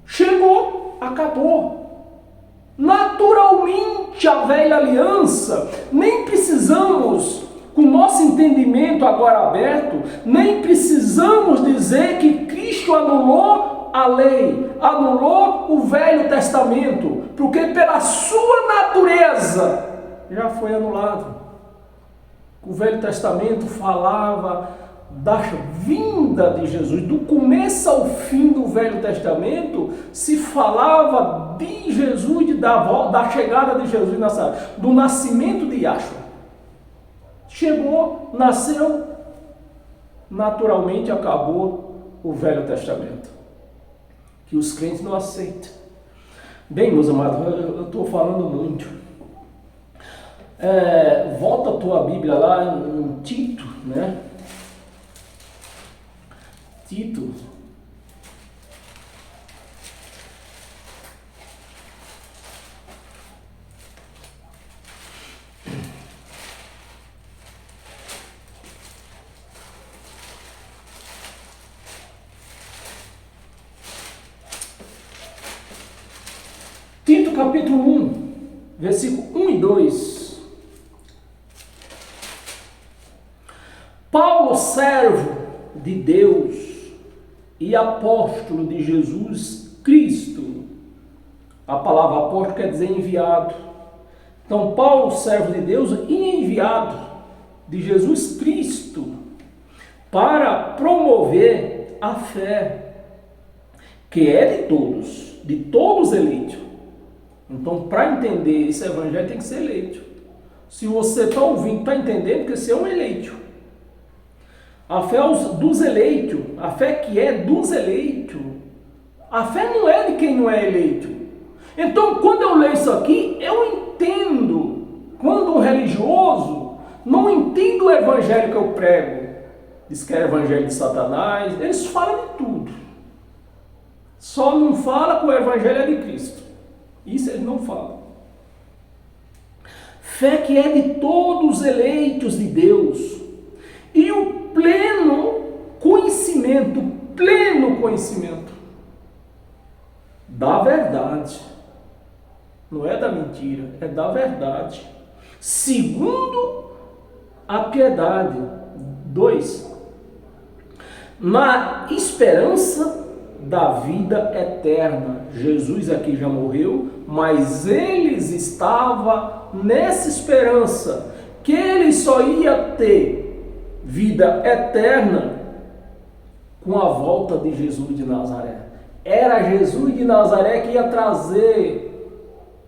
Chegou, acabou. Naturalmente, a velha aliança, nem precisamos, com o nosso entendimento agora aberto, nem precisamos dizer que Cristo anulou a lei, anulou o Velho Testamento, porque pela sua natureza já foi anulado. O Velho Testamento falava da vinda de Jesus, do começo ao fim do Velho Testamento, se falava de Jesus, da chegada de Jesus em Nazaré, do nascimento de Yahshua. Chegou, nasceu, naturalmente acabou o Velho Testamento, que os crentes não aceitam. Bem, meus amados, eu estou falando muito. Volta a tua Bíblia lá em Tito, né? Tito. Tito capítulo 1, versículo 1 e 2. Paulo, servo de Deus e apóstolo de Jesus Cristo. A palavra apóstolo quer dizer enviado. Então, Paulo, servo de Deus e enviado de Jesus Cristo, para promover a fé, que é de todos eleitos. Então, para entender esse evangelho, tem que ser eleito. Se você está ouvindo, está entendendo, porque você é um eleito. A fé dos eleitos, a fé que é dos eleitos, a fé não é de quem não é eleito. Então, quando eu leio isso aqui, eu entendo. Quando um religioso não entende o evangelho que eu prego, diz que é evangelho de Satanás, eles falam de tudo. Só não fala que o evangelho é de Cristo. Isso eles não falam. Fé que é de todos os eleitos de Deus. E o pleno conhecimento da verdade. Não é da mentira, é da verdade. Segundo a piedade. 2. Na esperança da vida eterna. Jesus aqui já morreu, mas eles estavam nessa esperança que ele só ia ter vida eterna com a volta de Jesus de Nazaré. Era Jesus de Nazaré que ia trazer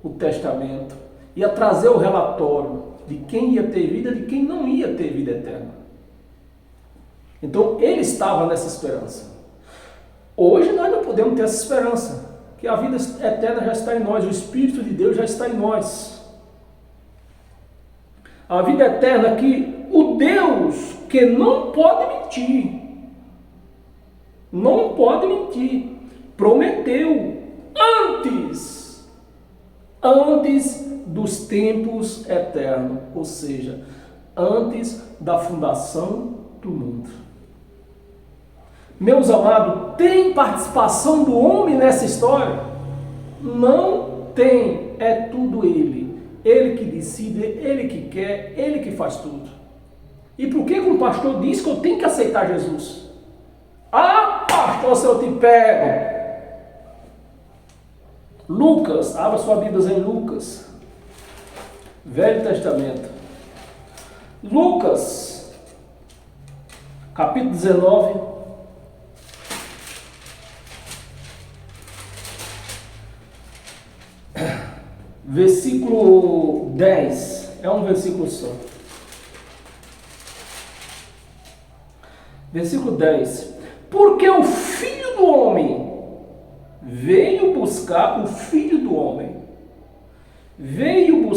o testamento, ia trazer o relatório de quem ia ter vida e de quem não ia ter vida eterna. Então ele estava nessa esperança. Hoje nós não podemos ter essa esperança, que a vida eterna já está em nós, o Espírito de Deus já está em nós. A vida eterna que o Deus que não pode mentir, prometeu antes dos tempos eternos, ou seja, antes da fundação do mundo. Meus amados, tem participação do homem nessa história? Não tem, é tudo ele. Ele que decide, ele que quer, ele que faz tudo. E por que o pastor diz que eu tenho que aceitar Jesus? Ah, pastor, se eu te pego. Lucas, abra sua Bíblia em Lucas, Velho Testamento. Lucas, capítulo 19. Versículo 10, é um versículo só. Versículo 10. Porque o Filho do Homem veio buscar, veio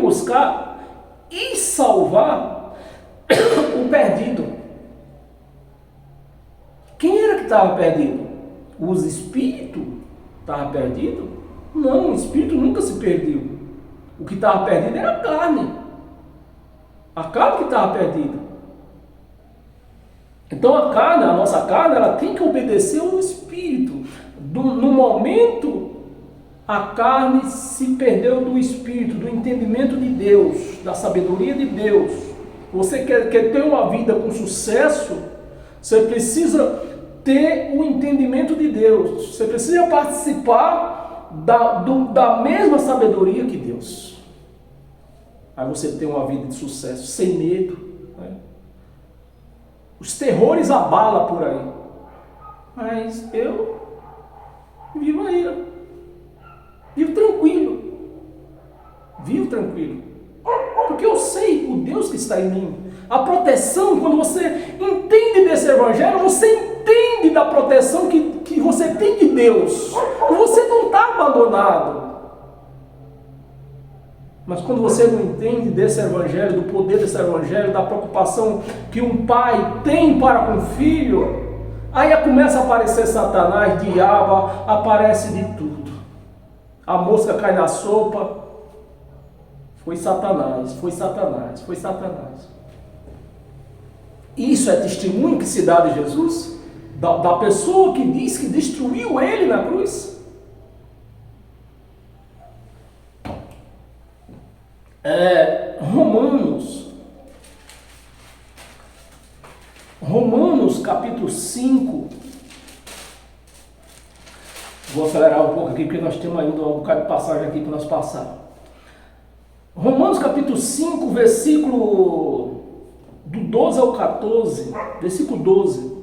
buscar e salvar o perdido. Quem era que estava perdido? Os espíritos estavam perdidos? Não, o espírito nunca se perdeu. O que estava perdido era a carne. A carne que estava perdida. Então a nossa carne, ela tem que obedecer ao espírito. No momento, a carne se perdeu do espírito, do entendimento de Deus, da sabedoria de Deus. Você quer ter uma vida com sucesso, você precisa ter o entendimento de Deus. Você precisa participar da mesma sabedoria que Deus. Aí você tem uma vida de sucesso, sem medo, né? Os terrores abalam por aí. Mas eu vivo aí, ó. Vivo tranquilo. Vivo tranquilo. Porque eu sei o Deus que está em mim. A proteção, quando você entende desse evangelho, você entende da proteção que você tem de Deus. Você não está abandonado. Mas quando você não entende desse evangelho, do poder desse evangelho, da preocupação que um pai tem para com o filho, aí começa a aparecer Satanás, diabo, aparece de tudo. A mosca cai na sopa. Foi Satanás, foi Satanás, foi Satanás. Isso é testemunho que se dá de Jesus? Da pessoa que diz que destruiu ele na cruz? Romanos capítulo 5. Vou acelerar um pouco aqui, porque nós temos ainda um bocado de passagem aqui para nós passar. Romanos capítulo 5, versículo do 12 ao 14, versículo 12.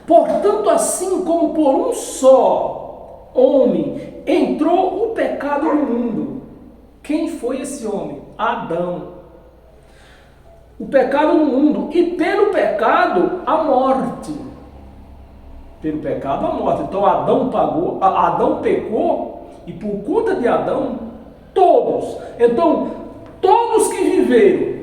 Portanto, assim como por um só homem entrou o pecado no mundo. Quem foi esse homem? Adão. O pecado no mundo, e pelo pecado a morte. Pelo pecado a morte. Então Adão pecou, e por conta de Adão, todos. Então, todos que viveram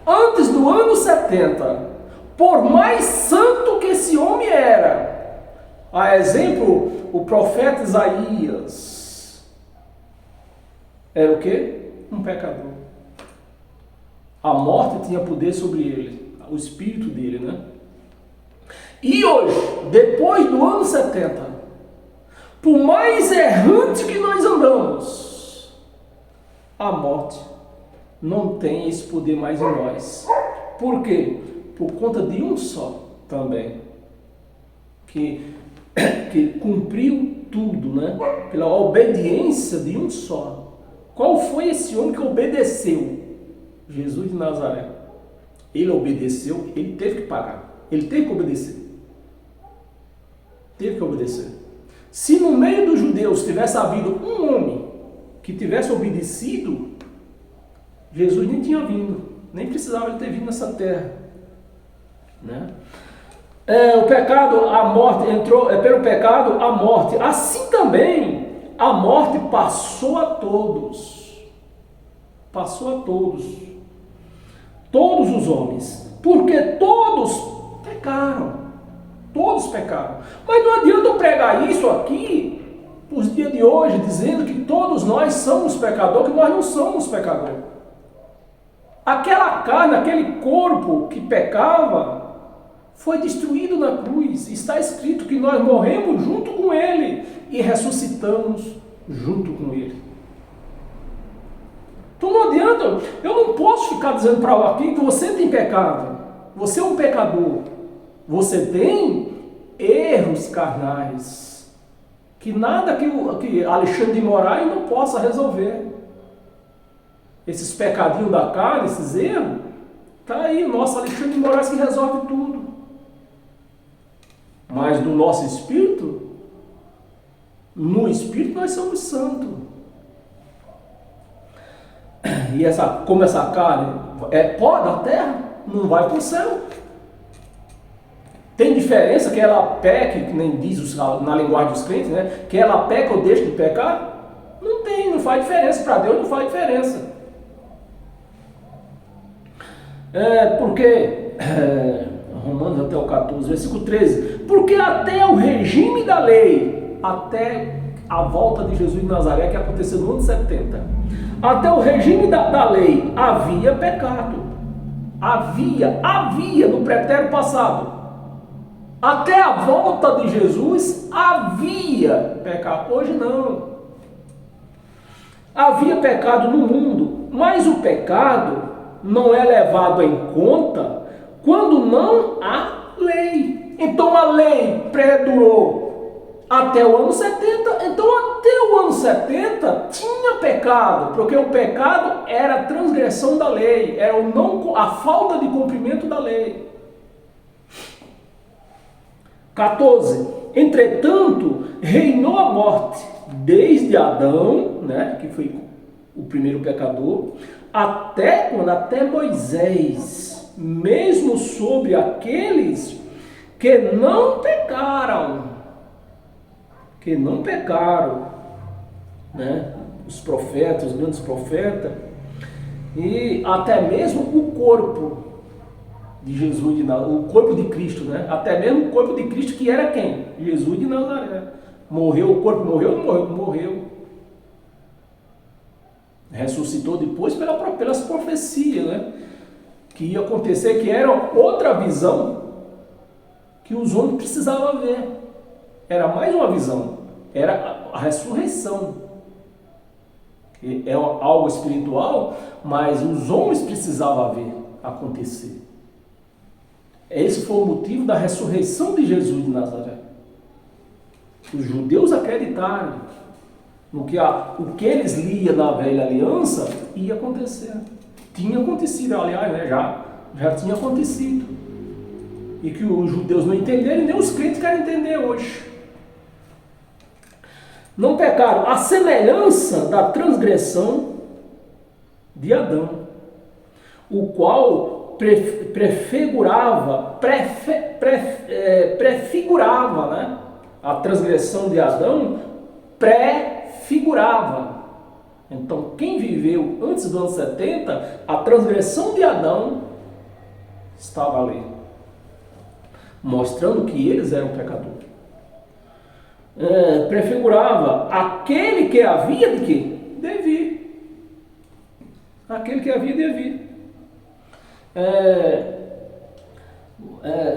antes do ano 70, por mais santo que esse homem era, a exemplo, o profeta Isaías, era o quê? Um pecador. A morte tinha poder sobre ele, o espírito dele, né? E hoje, depois do ano 70, por mais errante que nós andamos, a morte não tem esse poder mais em nós. Por quê? Por conta de um só também, que cumpriu tudo, né? Pela obediência de um só. Qual foi esse homem que obedeceu? Jesus de Nazaré. Ele obedeceu, ele teve que pagar. Ele teve que obedecer. Teve que obedecer. Se no meio dos judeus tivesse havido um homem que tivesse obedecido, Jesus nem tinha vindo, nem precisava de ter vindo nessa terra, né? O pecado, a morte entrou, pelo pecado a morte. Assim também a morte passou a todos. Passou a todos. Todos os homens, porque todos pecaram. Todos pecaram. Mas não adianta eu pregar isso aqui, nos dias de hoje, dizendo que todos nós somos pecadores, que nós não somos pecadores. Aquela carne, aquele corpo que pecava, foi destruído na cruz. Está escrito que nós morremos junto com ele e ressuscitamos junto com ele. Então não adianta, eu não posso ficar dizendo para alguém que você tem pecado, você é um pecador, você tem erros carnais, que nada que Alexandre de Moraes não possa resolver. Esses pecadinhos da carne, esses erros, está aí, o nosso Alexandre de Moraes que resolve tudo. Mas do nosso espírito, no espírito nós somos santos. E como essa carne é pó da terra, não vai para o céu. Tem diferença que ela peque, que nem diz na linguagem dos crentes, né? Que ela peca ou deixa de pecar? Não tem, não faz diferença. Para Deus não faz diferença. Porque, Romanos até o 14, versículo 13, porque até o regime da lei, até a volta de Jesus de Nazaré, que aconteceu no ano 70, até o regime da lei havia pecado. Havia no pretérito passado. Até a volta de Jesus havia pecado. Hoje não. Havia pecado no mundo, mas o pecado não é levado em conta quando não há lei. Então a lei perdurou até o ano 70, então até o ano 70 tinha pecado, porque o pecado era a transgressão da lei, era a falta de cumprimento da lei. 14. Entretanto, reinou a morte desde Adão, né, que foi o primeiro pecador, até Moisés, mesmo sobre aqueles que não pecaram, né? Os profetas, os grandes profetas, e até mesmo o corpo de Jesus de Nazaré, o corpo de Cristo, né? Até mesmo o corpo de Cristo, que era quem? Jesus de Nazaré. Morreu, o corpo morreu, não morreu. Ressuscitou depois pelas profecias, né? Que ia acontecer, que era outra visão que os homens precisavam ver. Era mais uma visão, era a ressurreição. É algo espiritual, mas os homens precisavam ver acontecer. Esse foi o motivo da ressurreição de Jesus de Nazaré. Os judeus acreditaram no que o que eles liam na velha aliança ia acontecer. Tinha acontecido, aliás, né? já tinha acontecido. E que os judeus não entenderam, e nem os crentes querem entender hoje. Não pecaram a semelhança da transgressão de Adão, o qual prefigurava, né? A transgressão de Adão prefigurava. Então, quem viveu antes do ano 70, a transgressão de Adão estava ali, mostrando que eles eram pecadores. Prefigurava aquele que havia de quê? De vir. Aquele que havia de vir.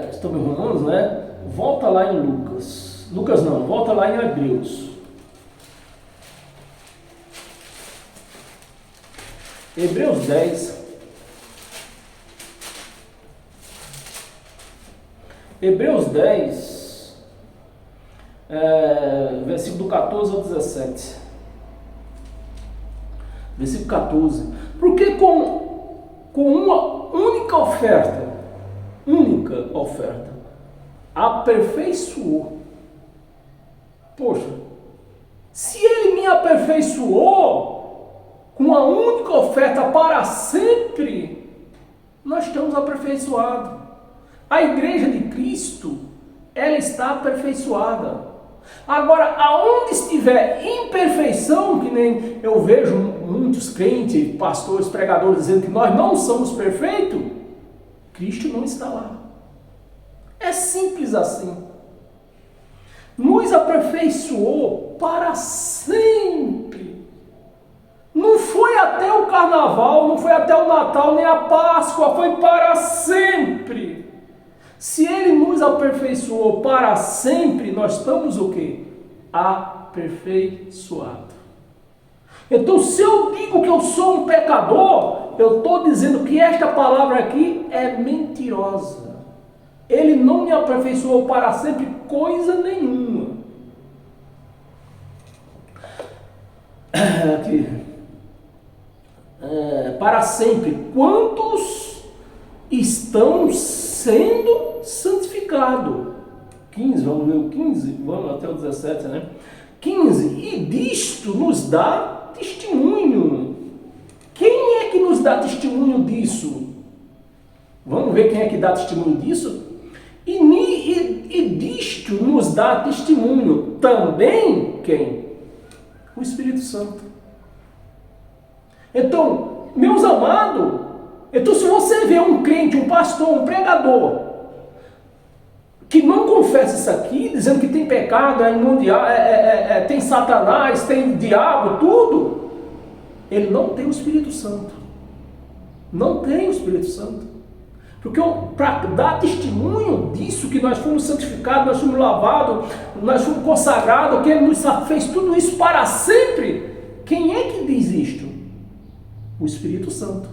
Estamos em Romanos, né? Volta lá em Lucas. Lucas não, volta lá em Hebreus. Hebreus 10. Hebreus 10, versículo 14 ao 17. Versículo 14. Porque com uma única oferta, aperfeiçoou. Poxa, se ele me aperfeiçoou com uma única oferta para sempre, nós estamos aperfeiçoados. A igreja de Cristo, ela está aperfeiçoada. Agora, aonde estiver imperfeição, que nem eu vejo muitos crentes, pastores, pregadores dizendo que nós não somos perfeitos, Cristo não está lá. É simples assim. Nos aperfeiçoou para sempre. Não foi até o carnaval, não foi até o Natal, nem a Páscoa, foi para sempre. Se ele nos aperfeiçoou para sempre, nós estamos o quê? Aperfeiçoados. Então, se eu digo que eu sou um pecador, eu estou dizendo que esta palavra aqui é mentirosa. Ele não me aperfeiçoou para sempre coisa nenhuma. Aqui. Para sempre. Quantos estão sendo santificados? 15, vamos ver o 15, vamos até o 17, né? 15, e disto nos dá testemunho. Quem é que nos dá testemunho disso? Vamos ver quem é que dá testemunho disso? E disto nos dá testemunho também quem? O Espírito Santo. Então, meus amados, então se você vê um crente, um pastor, um pregador, que não confessa isso aqui, dizendo que tem pecado, tem Satanás, tem diabo, tudo, ele não tem o Espírito Santo. Não tem o Espírito Santo. Porque para dar testemunho disso, que nós fomos santificados, nós fomos lavados, nós fomos consagrados, que Ele nos fez tudo isso para sempre, quem é que diz isto? O Espírito Santo.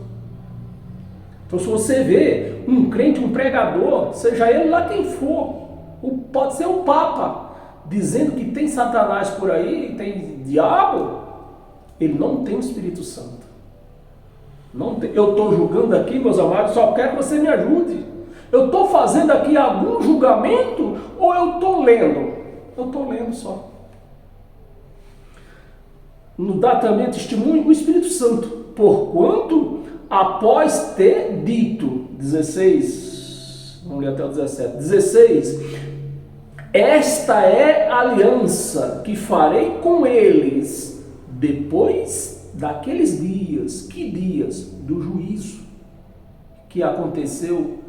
Então, se você vê um crente, um pregador, seja ele lá quem for, pode ser o Papa, dizendo que tem Satanás por aí, tem diabo, ele não tem o Espírito Santo. Não tem. Eu estou julgando aqui, meus amados, só quero que você me ajude. Eu estou fazendo aqui algum julgamento ou eu estou lendo? Eu estou lendo só. Nos dá também testemunho o Espírito Santo, porquanto, após ter dito, 16, vamos ler até o 17, 16, esta é a aliança que farei com eles depois daqueles dias. Que dias? Do juízo que aconteceu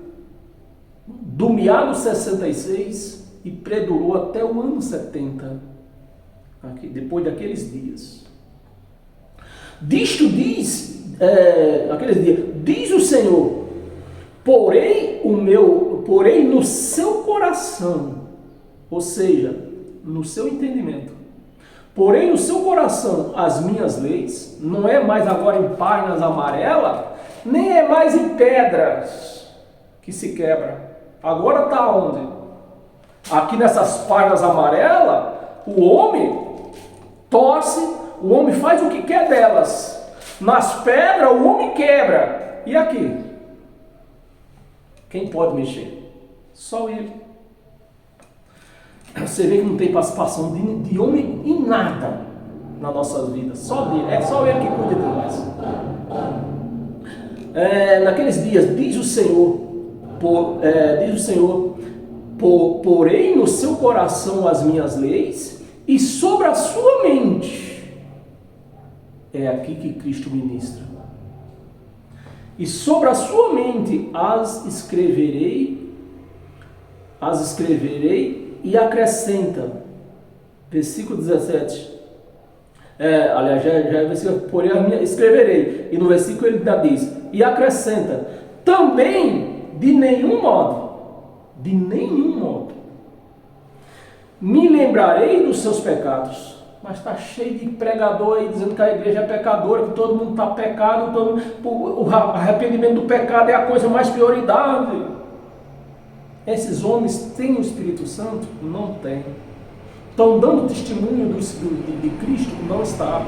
do meado 66 e predurou até o ano 70, aqui, depois daqueles dias. Disto diz, aqueles dias, diz o Senhor, porém no seu coração, ou seja, no seu entendimento, porém no seu coração as minhas leis, não é mais agora em páginas amarelas, nem é mais em pedras que se quebra. Agora está onde? Aqui nessas páginas amarelas, o homem torce, o homem faz o que quer delas. Nas pedras, o homem quebra. E aqui? Quem pode mexer? Só ele. Você vê que não tem participação de homem em nada nas nossas vidas. Só dele. É só ele que cuida de nós. Naqueles dias, diz o Senhor, porém no seu coração as minhas leis, e sobre a sua mente, é aqui que Cristo ministra, e sobre a sua mente as escreverei e acrescenta, versículo 17, aliás, já é versículo, porém escreverei, e no versículo ele ainda diz, e acrescenta, também de nenhum modo, me lembrarei dos seus pecados. Mas está cheio de pregador aí dizendo que a igreja é pecadora, que todo mundo está pecado, o arrependimento do pecado é a coisa mais prioridade. Esses homens têm o Espírito Santo? Não têm. Estão dando testemunho de Cristo? Não está.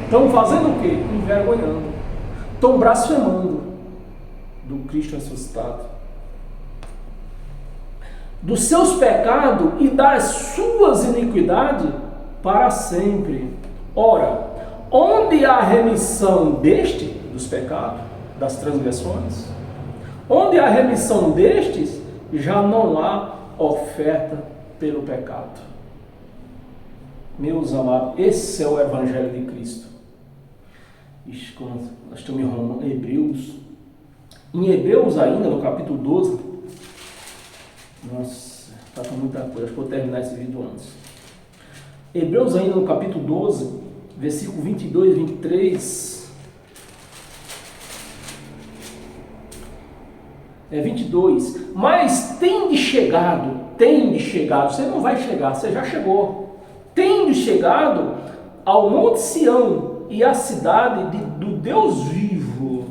Estão fazendo o quê? Envergonhando. Estão blasfemando do Cristo ressuscitado. Dos seus pecados e das suas iniquidades para sempre. Ora, onde há remissão dos pecados, das transgressões, onde há remissão destes, já não há oferta pelo pecado. Meus amados, esse é o Evangelho de Cristo. Nós estamos em Hebreus. Em Hebreus ainda, no capítulo 12, nossa, está com muita coisa, acho que vou terminar esse vídeo antes. Hebreus ainda no capítulo 12, versículo 22 e 23. 22. Mas tende chegado, você não vai chegar, você já chegou. Tende chegado ao Monte Sião e à cidade do Deus vivo,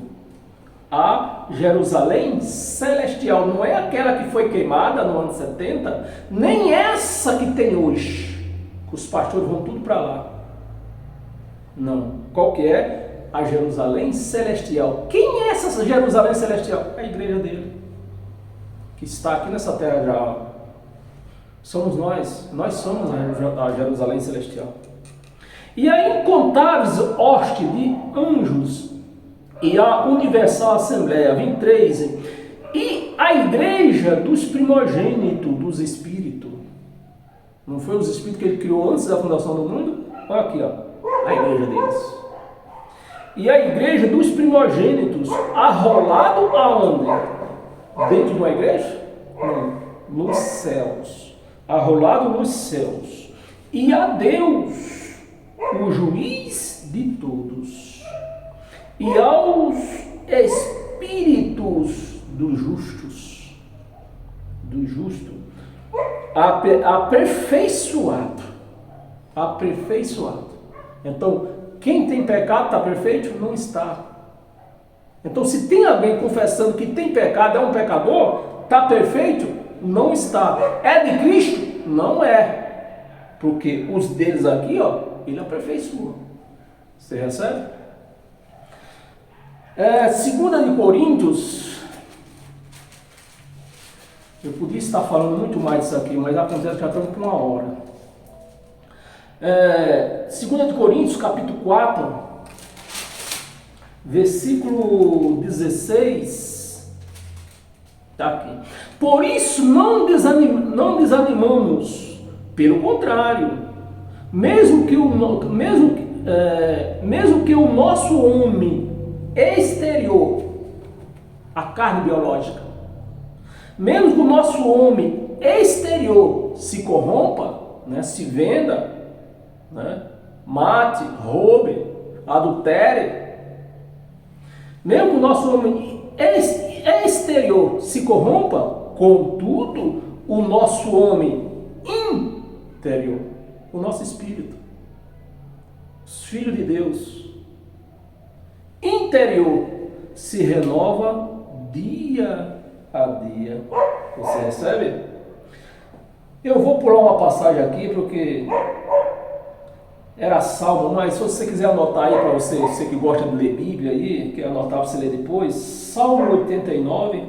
a Jerusalém celestial, não é aquela que foi queimada no ano 70, nem essa que tem hoje, que os pastores vão tudo para lá. Não. Qual que é? A Jerusalém celestial. Quem é essa Jerusalém celestial? A igreja dele, que está aqui nessa terra já. Somos nós somos a Jerusalém celestial. E a incontáveis hostes de anjos e a universal assembleia, 23, e a igreja dos primogênitos dos espíritos. Não foi os espíritos que ele criou antes da fundação do mundo? Olha aqui, ó, a igreja deles. E a igreja dos primogênitos, arrolado aonde? Dentro de uma igreja? Não, nos céus. Arrolado nos céus. E a Deus, o juiz de todos, e aos espíritos dos justos, aperfeiçoado. Então, quem tem pecado está perfeito? Não está. Então, se tem alguém confessando que tem pecado, é um pecador, está perfeito? Não está. É de Cristo? Não é. Porque os deles aqui, ó, ele aperfeiçoa. Você recebe? 2 de Coríntios, eu podia estar falando muito mais disso aqui, mas acontece que já estamos com 1 hora. 2 de Coríntios, capítulo 4, versículo 16, está aqui. Por isso não desanimamos, pelo contrário, mesmo que o nosso homem exterior, a carne biológica, mesmo que o nosso homem exterior se corrompa, né, se venda, né, mate, roube, adultere, mesmo que o nosso homem exterior se corrompa, contudo, o nosso homem interior, o nosso espírito, os filhos de Deus, interior, se renova dia a dia. Você recebe? Eu vou pular uma passagem aqui porque era Salmo, mas se você quiser anotar aí para você, você que gosta de ler Bíblia aí, quer anotar para você ler depois, Salmo 89,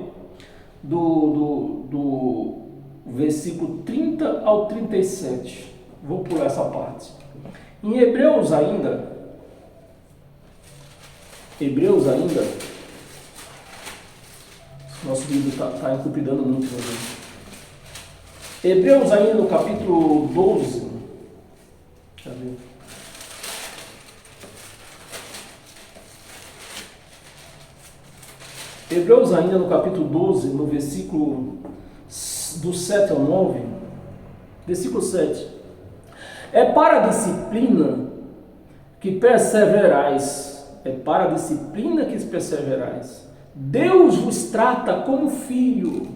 do versículo 30 ao 37. Vou pular essa parte. Em Hebreus ainda, nosso livro está encupidando muito, meu Deus. Hebreus ainda no capítulo 12, cadê? Hebreus ainda no capítulo 12, no versículo do 7 ao 9, versículo 7. É para a disciplina que perseverais, Deus vos trata como filho,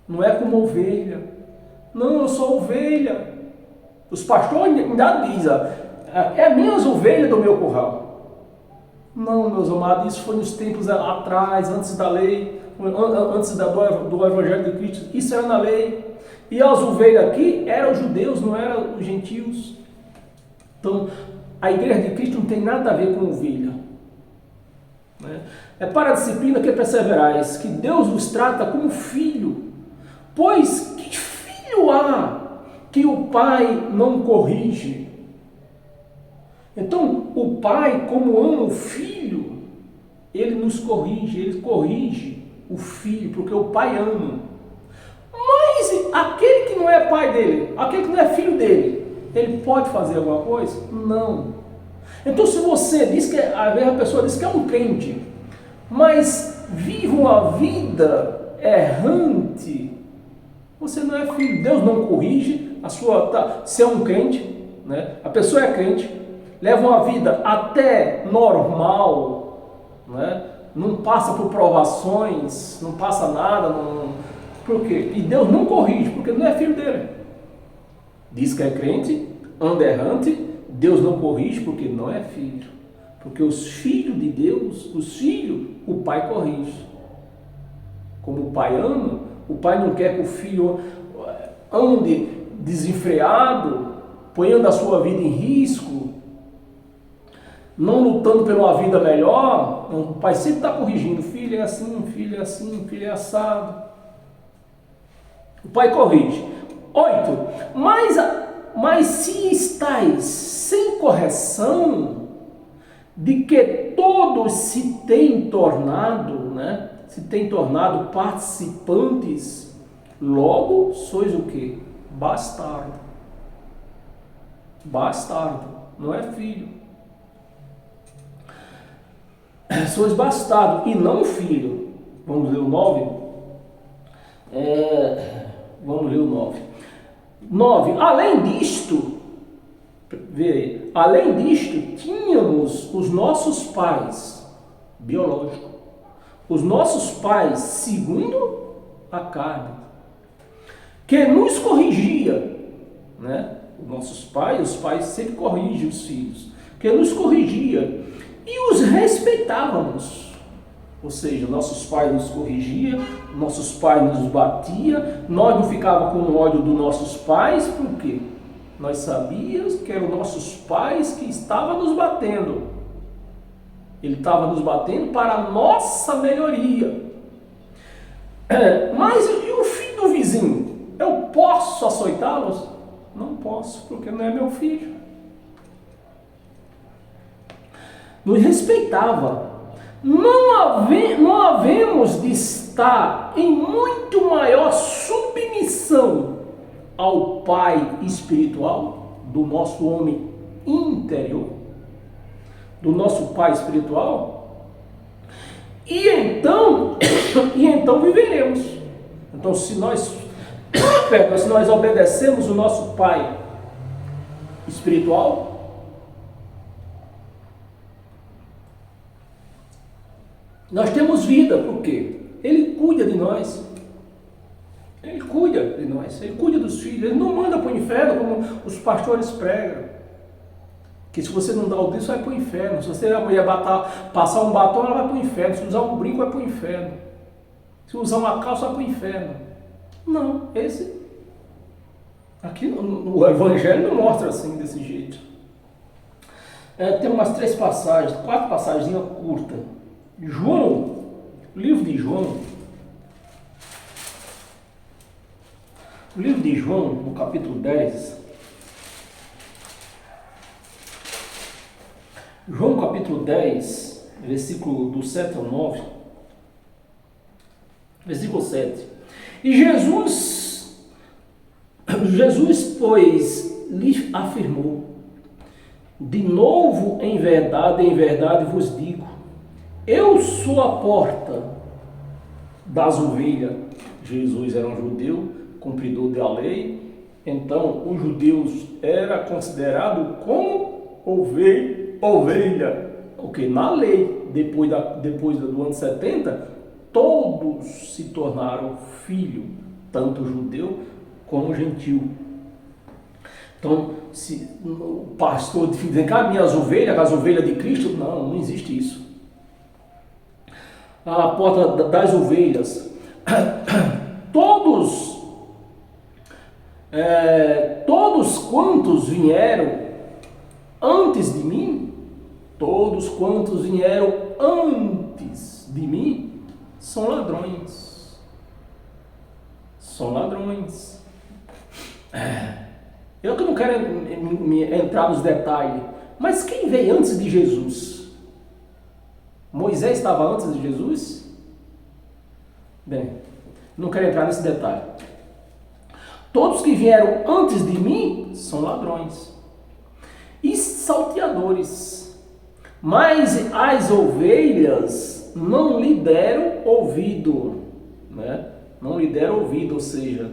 não é como ovelha. Não, eu sou ovelha. Os pastores ainda dizem, é minhas ovelhas do meu curral. Não, meus amados, isso foi nos tempos atrás, antes da lei, antes do Evangelho de Cristo. Isso era na lei. E as ovelhas aqui eram os judeus, não eram os gentios. Então, a igreja de Cristo não tem nada a ver com ovelha. É para a disciplina que perseverais, que Deus vos trata como filho. Pois que filho há que o pai não corrige? Então, o pai, como ama o filho, ele nos corrige, ele corrige o filho, porque o pai ama. Mas aquele que não é pai dele, aquele que não é filho dele, ele pode fazer alguma coisa? Não. Então, se você diz que, às vezes a pessoa diz que é um crente, mas vive uma vida errante, você não é filho. Deus não corrige a sua. Se é um crente, né? A pessoa é crente, leva uma vida até normal, né? Não passa por provações, não passa nada, por quê? E Deus não corrige, porque não é filho dele. Diz que é crente, anda errante, Deus não corrige porque não é filho. Porque os filhos de Deus, o pai corrige. Como o pai ama, o pai não quer que o filho ande desenfreado, ponhando a sua vida em risco, não lutando por uma vida melhor. O pai sempre está corrigindo, filho é assim, filho é assim, filho é assado. O pai corrige. 8. Mas se estáis sem correção, de que todos se têm tornado, se têm tornado participantes, logo sois o quê? Bastardo. Bastardo, não é filho. Sois bastardo e não filho. Vamos ler o 9? Vamos ler o 9. 9. Além disto, vê aí, além disto, tínhamos os nossos pais biológicos, os nossos pais segundo a carne, que nos corrigia, Os nossos pais, os pais sempre corrigem os filhos, que nos corrigia e os respeitávamos. Ou seja, nossos pais nos corrigiam, nossos pais nos batiam, nós não ficávamos com ódio dos nossos pais, por quê? Nós sabíamos que eram nossos pais que estavam nos batendo. Ele estava nos batendo para a nossa melhoria. Mas e o filho do vizinho? Eu posso açoitá-los? Não posso, porque não é meu filho. Nos respeitava. Não havemos de estar em muito maior submissão ao Pai espiritual do nosso homem interior, do nosso Pai espiritual, e então viveremos. Então, se nós obedecemos o nosso Pai espiritual, nós temos vida, porque Ele cuida de nós. Ele cuida de nós, Ele cuida dos filhos. Ele não manda para o inferno como os pastores pregam. Que se você não dá o dedo, você vai para o inferno. Se você a mulher passar um batom, ela vai para o inferno. Se usar um brinco, vai para o inferno. Se usar uma calça, vai para o inferno. Não, aqui o Evangelho não mostra assim, desse jeito. Tem umas 4 passagens curtas. João, livro de João, no capítulo 10, João capítulo 10, versículo do 7 ao 9, versículo 7, e Jesus, pois, lhe afirmou, de novo, em verdade vos digo, eu sou a porta das ovelhas. Jesus era um judeu, cumpridor da lei, então os judeus era considerado como ovelha, porque na lei, depois do ano 70, todos se tornaram filho, tanto judeu como gentil. Então, se o pastor diz que as ovelhas de Cristo, não existe isso. A porta das ovelhas, todos quantos vieram antes de mim, são ladrões. Eu que não quero entrar nos detalhes, mas quem veio antes de Jesus? Moisés estava antes de Jesus? Bem, não quero entrar nesse detalhe. Todos que vieram antes de mim são ladrões e salteadores, mas as ovelhas não lhe deram ouvido, né? Não lhe deram ouvido, ou seja,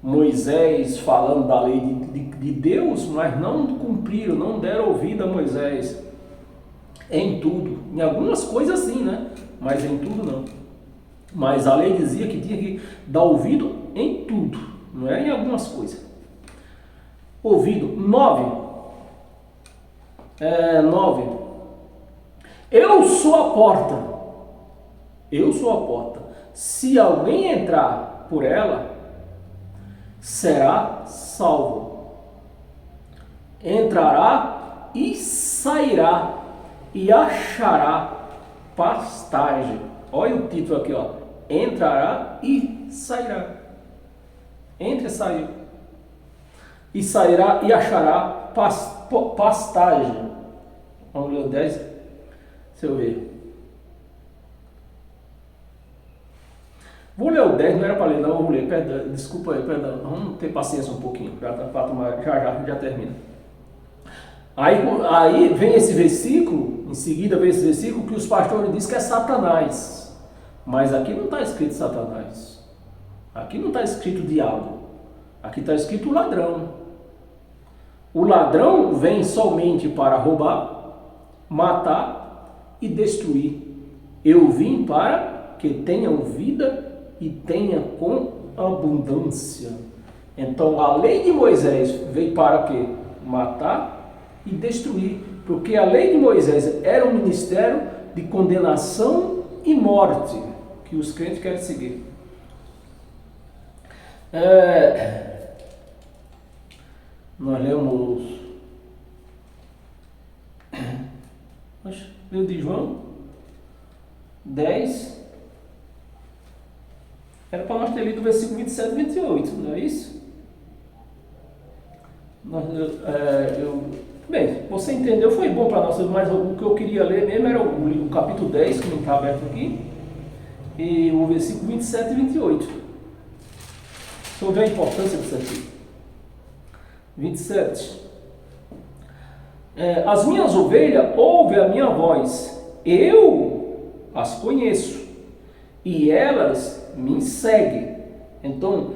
Moisés falando da lei de Deus, mas não cumpriram, não deram ouvido a Moisés. Em tudo, em algumas coisas sim, né? Mas em tudo não. Mas a lei dizia que tinha que dar ouvido em tudo, não é em algumas coisas. Ouvido. 9. Eu sou a porta. Se alguém entrar por ela, será salvo. Entrará e sairá e achará pastagem. Olha o título aqui, ó. Entrará e sairá. Entra e saiu. E sairá e achará pastagem. Vamos ler o 10. Deixa eu ver. Vou ler o 10, não era para ler, não. Vou ler, perdão, desculpa aí, perdão. Vamos ter paciência um pouquinho, já termina. Aí vem esse versículo, em seguida vem esse versículo que os pastores dizem que é Satanás. Mas aqui não está escrito Satanás. Aqui não está escrito diabo. Aqui está escrito ladrão. O ladrão vem somente para roubar, matar e destruir. Eu vim para que tenham vida e tenha com abundância. Então a lei de Moisés veio para quê? Matar e destruir, porque a lei de Moisés era um ministério de condenação e morte que os crentes querem seguir. Nós lemos, livro de João 10, era para nós ter lido o versículo 27 e 28, não é isso? Bem, você entendeu, foi bom para nós, mas o que eu queria ler mesmo era o capítulo 10, que não está aberto aqui, e o versículo 27 e 28. Deixa eu ver a importância disso aqui. 27. As minhas ovelhas ouvem a minha voz, eu as conheço, e elas me seguem. Então,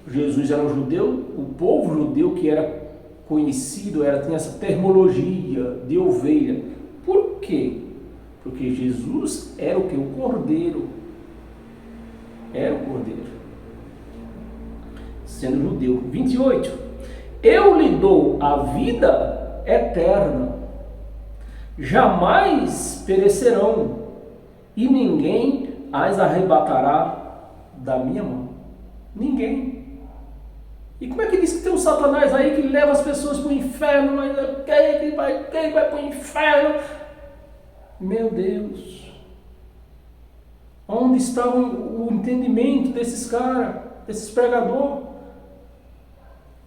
Jesus era um judeu, o povo judeu que era conhecido, tinha essa terminologia de ovelha. Por quê? Porque Jesus era o que? O Cordeiro. Era o Cordeiro. Sendo judeu. 28. Eu lhe dou a vida eterna. Jamais perecerão, e ninguém as arrebatará da minha mão. Ninguém. E como é que diz que tem um Satanás aí que leva as pessoas para o inferno? Mas quem vai para o inferno? Meu Deus! Onde está o entendimento desses caras, desses pregadores?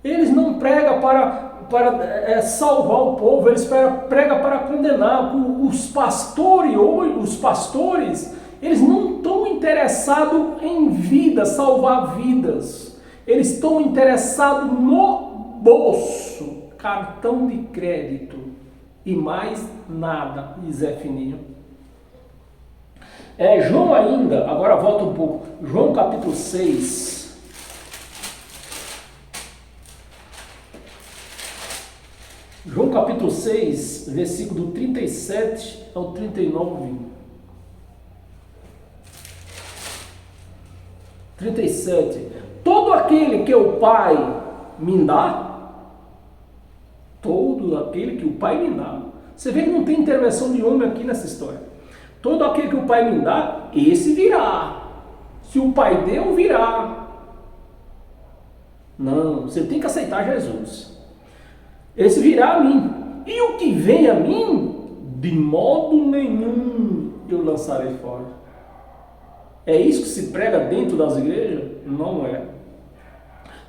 Eles não pregam para salvar o povo, eles pregam para condenar. Os pastores, eles não estão interessados em vida, salvar vidas. Eles estão interessados no bolso, cartão de crédito e mais nada, diz Zé Fininho. João ainda, agora volta um pouco, João capítulo 6. João capítulo 6, versículo 37 ao 39. 37. Todo aquele que o Pai me dá, todo aquele que o Pai me dá. Você vê que não tem intervenção de homem aqui nessa história. Todo aquele que o Pai me dá, esse virá. Se o Pai deu, virá. Não, você tem que aceitar Jesus. Esse virá a mim. E o que vem a mim, de modo nenhum eu lançarei fora. É isso que se prega dentro das igrejas? Não é.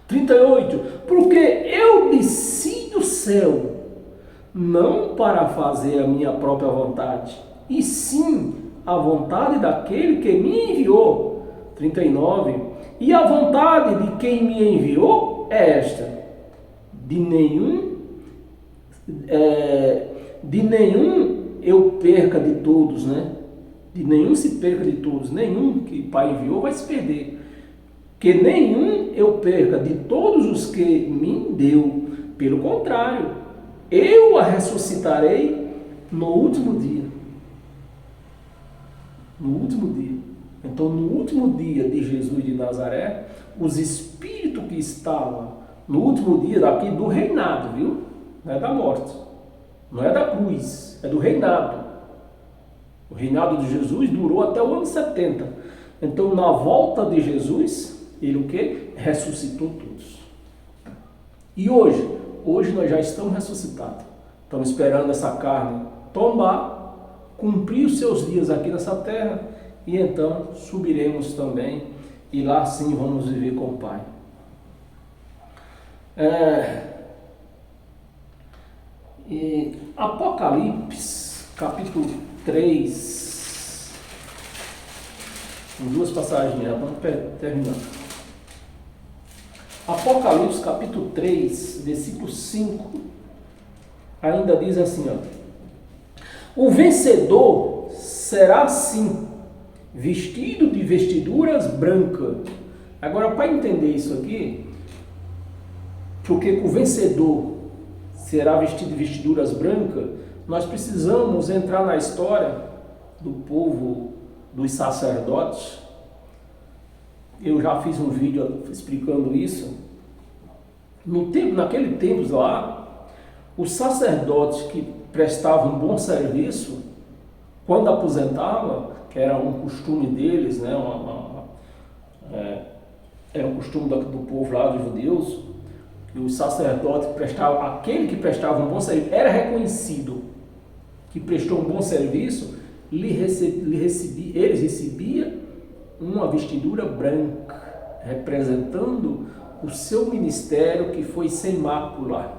38. Porque eu desci do céu, não para fazer a minha própria vontade, e sim a vontade daquele que me enviou. 39. E a vontade de quem me enviou é esta: de nenhum eu perca de todos, né? De nenhum se perca de todos, nenhum que o Pai enviou vai se perder. Que nenhum eu perca de todos os que me deu. Pelo contrário, eu a ressuscitarei no último dia. No último dia. Então, no último dia de Jesus de Nazaré, os espíritos que estavam no último dia daqui do reinado, viu? Não é da morte, não é da cruz, é do reinado. O reinado de Jesus durou até o ano 70. Então, na volta de Jesus, ele o quê? Ressuscitou todos. E hoje nós já estamos ressuscitados. Estamos esperando essa carne tombar, cumprir os seus dias aqui nessa terra, e então subiremos também, e lá sim vamos viver com o Pai. Apocalipse, capítulo 3, em duas passagens, vamos terminar. Apocalipse, capítulo 3, versículo 5, ainda diz assim, o vencedor será assim, vestido de vestiduras brancas. Agora, para entender isso aqui, porque o vencedor será vestido de vestiduras brancas, nós precisamos entrar na história do povo, dos sacerdotes. Eu já fiz um vídeo explicando isso. Naquele tempo lá, os sacerdotes que prestavam um bom serviço, quando aposentavam, que era um costume deles, né, era um costume do povo lá, dos judeus, que o sacerdote prestava, aquele que prestava um bom serviço, era reconhecido que prestou um bom serviço, eles recebiam uma vestidura branca, representando o seu ministério que foi sem mácula.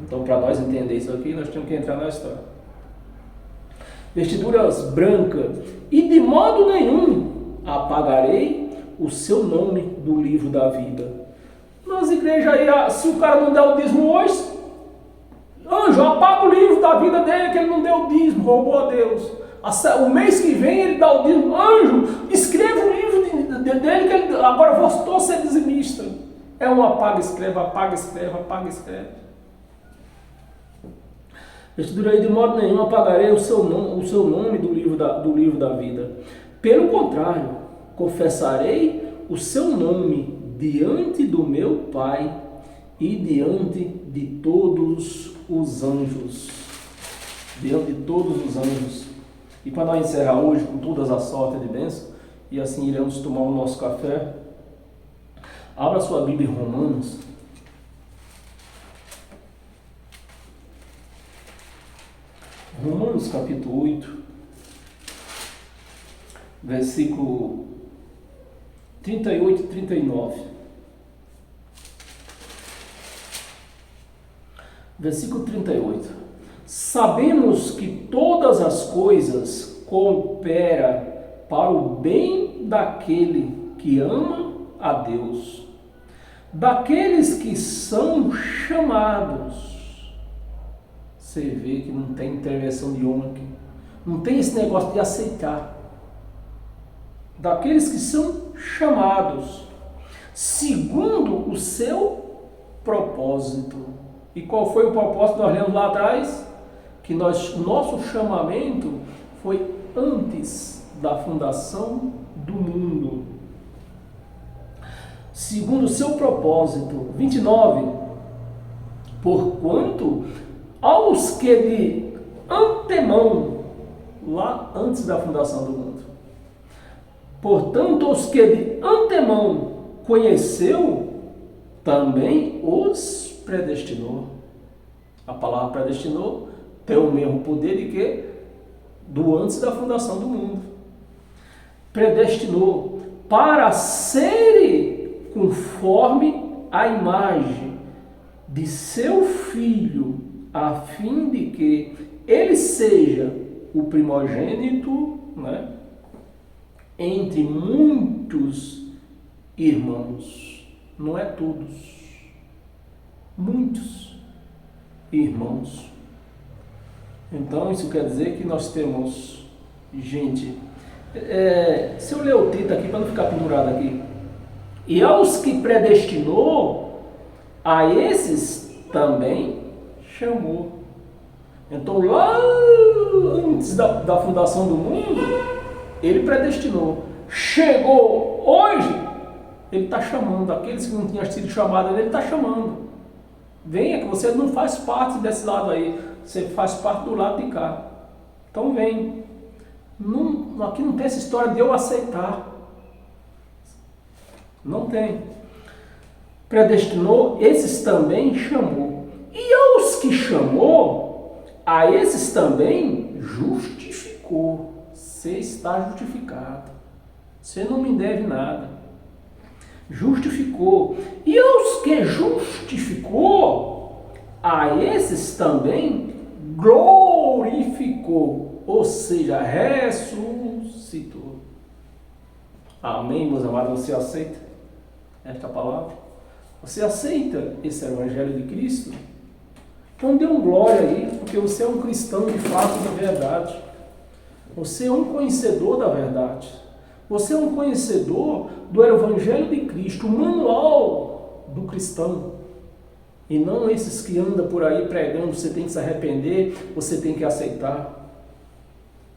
Então, para nós entender isso aqui, nós temos que entrar na história. Vestiduras brancas, e de modo nenhum apagarei o seu nome do livro da vida. Nas igrejas aí, se o cara não der o dízimo hoje, anjo, apaga o livro da vida dele, que ele não deu o dízimo, roubou a Deus. O mês que vem ele dá o dízimo. Anjo, escreva o livro dele, que ele, agora eu voltou a ser dizimista. É um apaga, escreve, apaga, escreve, apaga, escreve. Vestidura aí, de modo nenhum apagarei o seu nome do livro da vida. Pelo contrário, confessarei o seu nome diante do meu Pai e diante de todos os anjos. Diante de todos os anjos. E para nós encerrar hoje com todas as sortes de bênção, e assim iremos tomar o nosso café, abra sua Bíblia em Romanos. Romanos capítulo 8, versículo 38 e 39. Versículo 38. Sabemos que todas as coisas cooperam para o bem daquele que ama a Deus, daqueles que são chamados. Você vê que não tem intervenção de homem aqui. Não tem esse negócio de aceitar. Daqueles que são chamados segundo o seu propósito. E qual foi o propósito que nós lemos lá atrás? Que nosso chamamento foi antes da fundação do mundo. Segundo o seu propósito. 29. Porquanto aos que de antemão, lá antes da fundação do mundo, portanto, aos que de antemão conheceu, também os predestinou. A palavra predestinou tem o mesmo poder de que do antes da fundação do mundo. Predestinou para serem conforme a imagem de seu Filho, a fim de que ele seja o primogênito, né, entre muitos irmãos. Não é todos, muitos irmãos. Então isso quer dizer que nós temos gente. Se eu ler o título aqui para não ficar pendurado aqui, e aos que predestinou, a esses também chamou. Então lá antes da fundação do mundo, ele predestinou. Chegou hoje, ele está chamando. Aqueles que não tinham sido chamados, ele está chamando. Venha, que você não faz parte desse lado aí, você faz parte do lado de cá. Então vem. Aqui não tem essa história de eu aceitar. Não tem. Predestinou, esses também chamou. E aos que chamou, a esses também justificou. Você está justificado. Você não me deve nada. Justificou. E aos que justificou, a esses também glorificou. Ou seja, ressuscitou. Amém, meus amados? Você aceita esta palavra? Você aceita esse evangelho de Cristo? Então dê um glória aí, porque você é um cristão de fato da verdade. Você é um conhecedor da verdade. Você é um conhecedor do evangelho de Cristo, o manual do cristão. E não esses que andam por aí pregando, você tem que se arrepender, você tem que aceitar.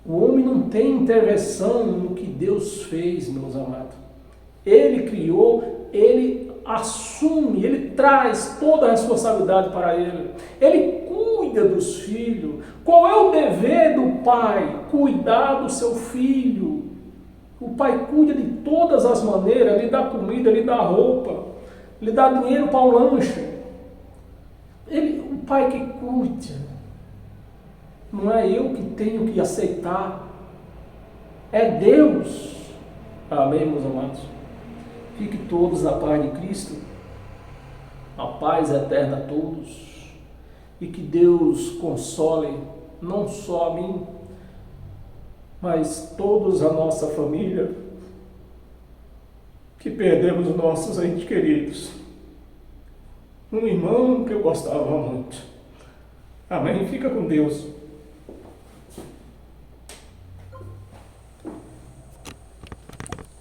O homem não tem intervenção no que Deus fez, meus amados. Ele criou, ele assume, ele traz toda a responsabilidade para ele. Ele cuida dos filhos. Qual é o dever do pai? Cuidar do seu filho. O pai cuida de todas as maneiras, lhe dá comida, lhe dá roupa, Ele dá dinheiro para um lanche. O pai que cuide. Não é eu que tenho que aceitar. É Deus. Amém, meus amados? Fique todos na paz de Cristo. A paz eterna a todos. E que Deus console não só a mim, mas todos a nossa família, que perdemos nossos entes queridos. Um irmão que eu gostava muito. Amém? Fica com Deus.